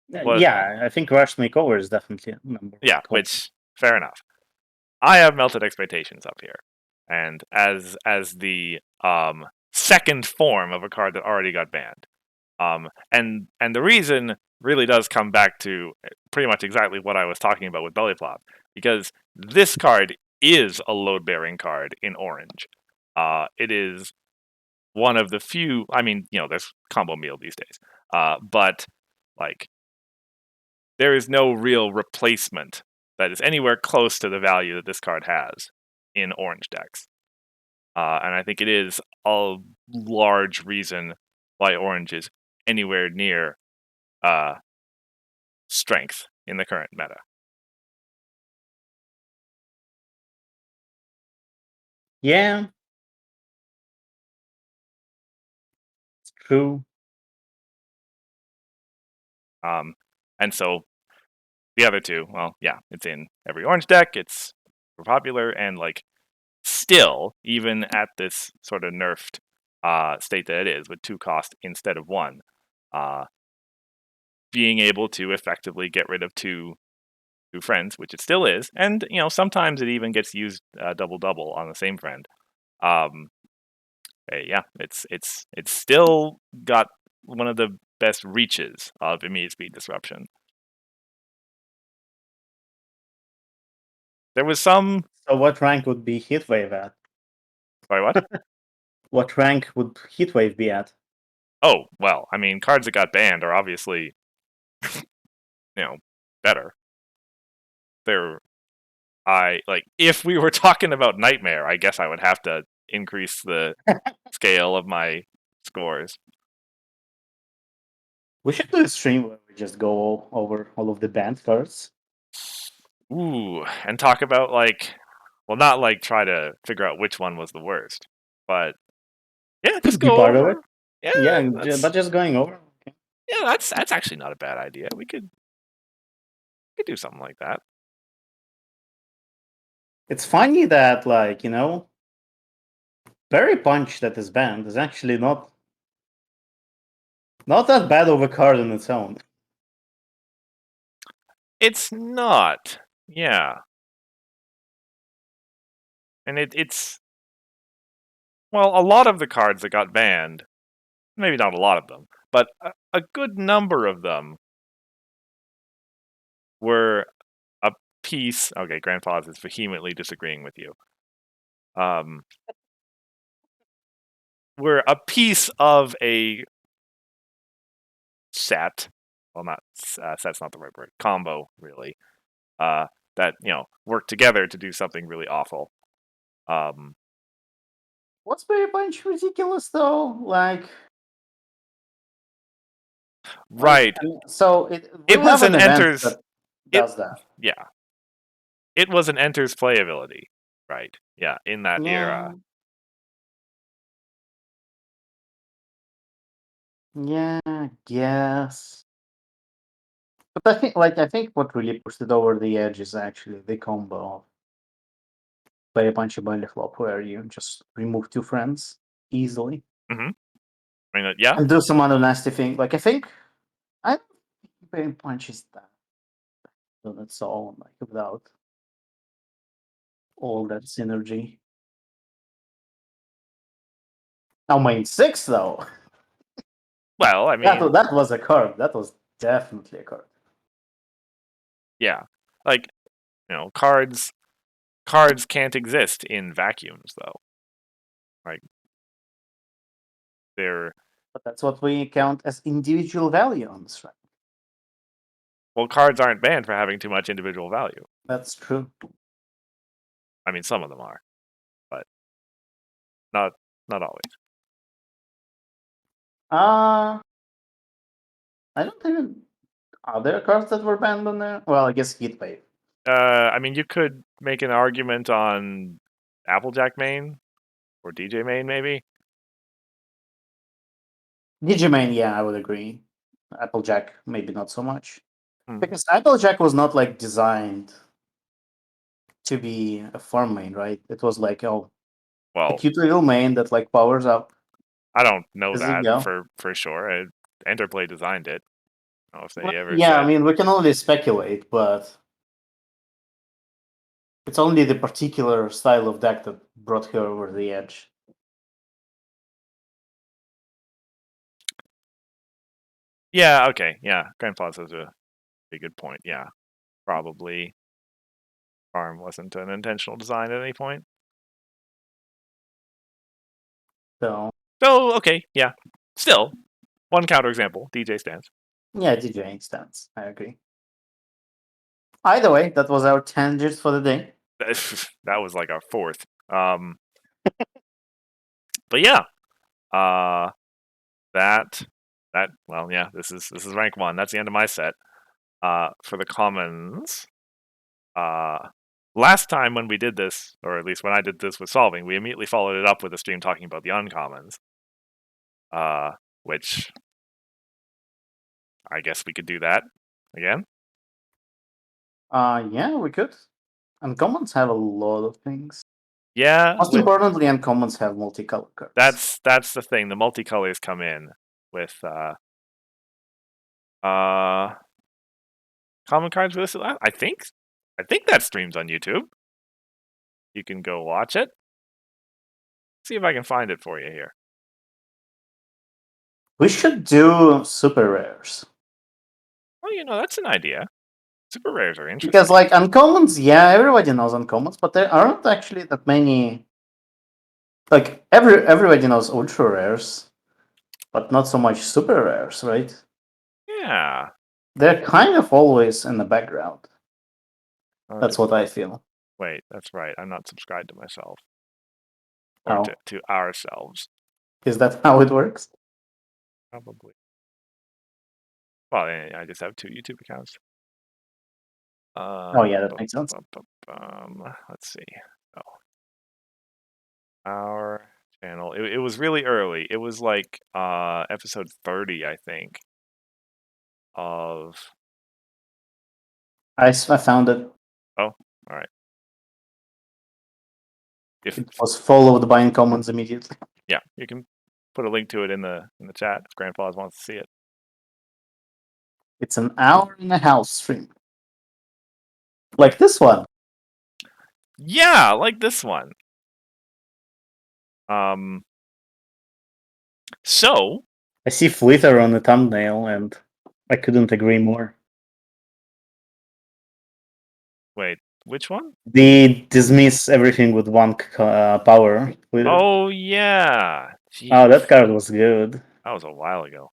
Yeah, I think Rush Makeover is definitely number one. Yeah, which fair enough. I have Melted Expectations up here. and as the second form of a card that already got banned. And the reason really does come back to pretty much exactly what I was talking about with Belly Flop, because this card is a load-bearing card in orange. It is one of the few. I mean, there's combo meal these days, but like there is no real replacement that is anywhere close to the value that this card has in orange decks. And I think it is a large reason why orange is anywhere near strength in the current meta. Yeah, it's true. And so the other two, well, yeah, it's in every orange deck. It's popular, and like still, even at this sort of nerfed state that it is, with 2 cost instead of 1, being able to effectively get rid of two friends, which it still is, and sometimes it even gets used double on the same friend. Yeah, it's still got one of the best reaches of immediate speed disruption. There was some. So what rank would be Heatwave at? Sorry, what? What rank would Heatwave be at? Oh, well, I mean, cards that got banned are obviously, better. They're if we were talking about Nightmare, I guess I would have to increase the scale of my scores. We should do a stream where we just go over all of the banned cards. Ooh, and talk about not try to figure out which one was the worst, but yeah, just Be go part of it. over. Yeah, Yeah, that's but just going over. Okay. that's actually not a bad idea. We could do something like that. It's funny that, Berry Punch that is banned is actually not that bad of a card on its own. It's not, yeah, and it's well, a lot of the cards that got banned, maybe not a lot of them, but a good number of them were a piece. Okay, Grandfather is vehemently disagreeing with you. Were a piece of a set. Well, not set's not the right word. Combo, really. That work together to do something really awful. What's Berry Punch ridiculous though? Right. So we It was have an an event enters. that It does that. Yeah. It was an enters playability. Right. Yeah. In that Yeah. era. Yeah, yes. But I think what really pushed it over the edge is actually the combo of Play a Punch and Belly Flop, where you just remove 2 friends easily Mm-hmm. I mean, yeah. and do some other nasty thing. I think I don't think Play a Punch is that on its own, without all that synergy. Now main 6 though. Well, I mean, That was a card. That was definitely a card. yeah. Like, cards can't exist in vacuums, though. Like, they're But that's what we count as individual value on this, right? well, cards aren't banned for having too much individual value. That's true. I mean, some of them are, but not always. I don't even. Are there cards that were banned on there? Well, I guess Heatwave. I mean, you could make an argument on Applejack main or DJ main, maybe. Digimon, yeah, I would agree. Applejack, maybe not so much. Hmm. Because Applejack was not designed to be a farm main, right? It was a Well, cute little main that powers up I don't know as you that go. for sure. Enterplay designed it. I don't know if Well, they ever yeah, I said. mean we can only speculate, but It's only the particular style of deck that brought her over the edge. Yeah, okay, yeah. Grandpa's has a pretty good point. Yeah, probably farm wasn't an intentional design at any point. So Okay, yeah. Still, one counterexample, DJ stands. yeah, DJing stance. I agree. Either way, that was our tangent for the day. That was like our fourth. But yeah, that well, yeah. This is rank 1. That's the end of my set. For the commons, last time when we did this, or at least when I did this with solving, we immediately followed it up with a stream talking about the uncommons. Which I guess we could do that again. Yeah, we could. Uncommons have a lot of things. Yeah, Most importantly, uncommons have multicolor cards. that's the thing. The multicolors come in with common cards for this. I think that streams on YouTube. You can go watch it. See if I can find it for you here. We should do super rares. Well, that's an idea. Super rares are interesting. Because like uncommons, yeah, everybody knows uncommons, but there aren't actually that many. Like everybody knows ultra rares, but not so much super rares, right? Yeah. They're kind of always in the background. That's what I feel. Wait, that's right. I'm not subscribed to myself. Or to ourselves. Is that how it works? Probably. Well, I just have 2 YouTube accounts. Oh yeah, that makes sense. Let's see. Oh, our channel. It was really early. It was like episode 30, I think. Of. I found it. Oh, all right. If It was followed by uncommons immediately. yeah, you can put a link to it in the chat if Grandpa's wants to see it. It's an hour and a half stream. Like this one. Yeah, like this one. So I see Flitter on the thumbnail, and I couldn't agree more. wait, which one? They dismiss everything with one power. Flitter. Oh yeah. Jeez. Oh, that card was good. That was a while ago.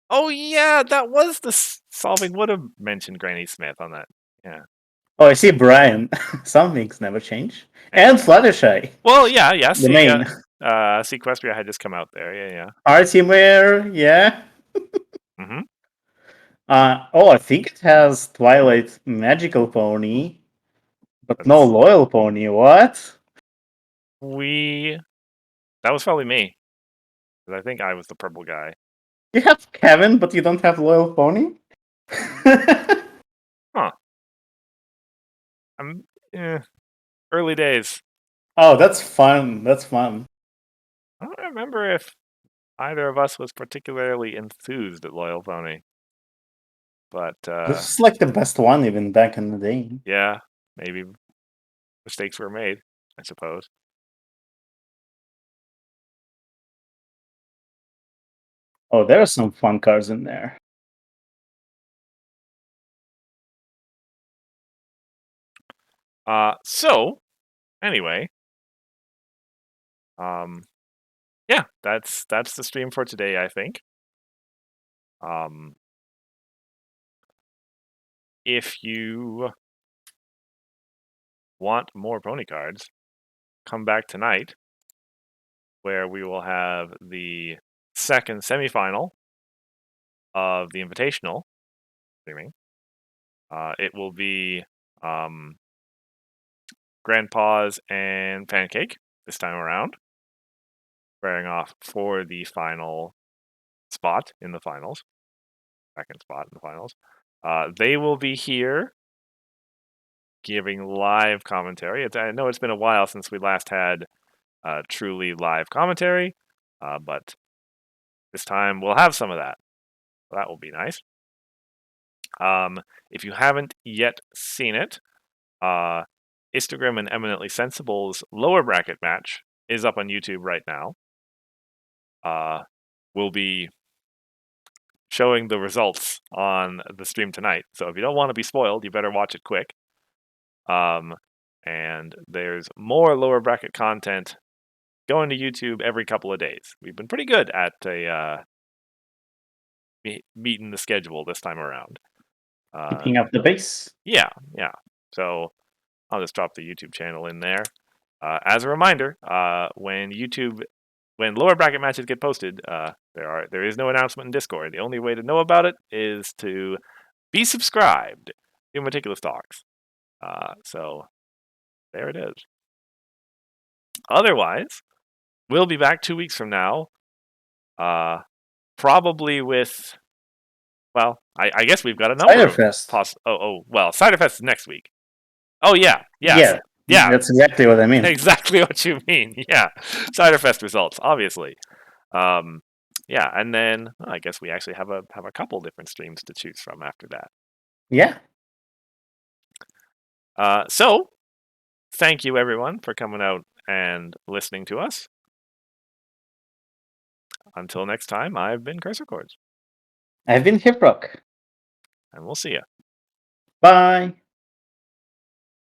Oh yeah, that was the solving. Would have mentioned Granny Smith on that. Yeah. Oh, I see Brian. Some things never change. And Fluttershy. Well, yeah. The main. Sequestria had just come out there. Yeah. Artimare, yeah. Mm-hmm. I think it has Twilight Magical Pony, but no Loyal Pony. What? That was probably me. Because I think I was the purple guy. You have Kevin, but you don't have Loyal Pony? Huh. Early days. Oh, that's fun. That's fun. I don't remember if either of us was particularly enthused at Loyal Pony. But this is like the best one even back in the day. Yeah, maybe mistakes were made, I suppose. Oh, there are some fun cards in there. So anyway, yeah, that's the stream for today, I think. If you want more pony cards, come back tonight, where we will have the second semifinal of the Invitational streaming. It will be Grandpa's and Pancake this time around, squaring off for the final spot in the finals, second spot in the finals. They will be here giving live commentary. I know it's been a while since we last had truly live commentary, but this time we'll have some of that. So that will be nice. If you haven't yet seen it, Histogram and Eminently Sensible's lower bracket match is up on YouTube right now. We'll be showing the results on the stream tonight. So if you don't want to be spoiled, you better watch it quick. And there's more lower bracket content going to YouTube every couple of days. We've been pretty good at meeting the schedule this time around. Keeping up the pace. Yeah. So I'll just drop the YouTube channel in there. As a reminder, when lower bracket matches get posted, there is no announcement in Discord. The only way to know about it is to be subscribed to Meticulous Talks. So there it is. Otherwise, we'll be back 2 weeks from now. Probably with, well, I guess we've got a number Ciderfest. Well, Ciderfest is next week. Oh yeah. Yeah. That's exactly what I mean. Exactly what you mean. Yeah, Ciderfest results, obviously. Yeah, and then I guess we actually have a couple different streams to choose from after that. Yeah. So, thank you everyone for coming out and listening to us. Until next time, I've been Cursor Chords. I've been Hithroc. And we'll see you. Bye.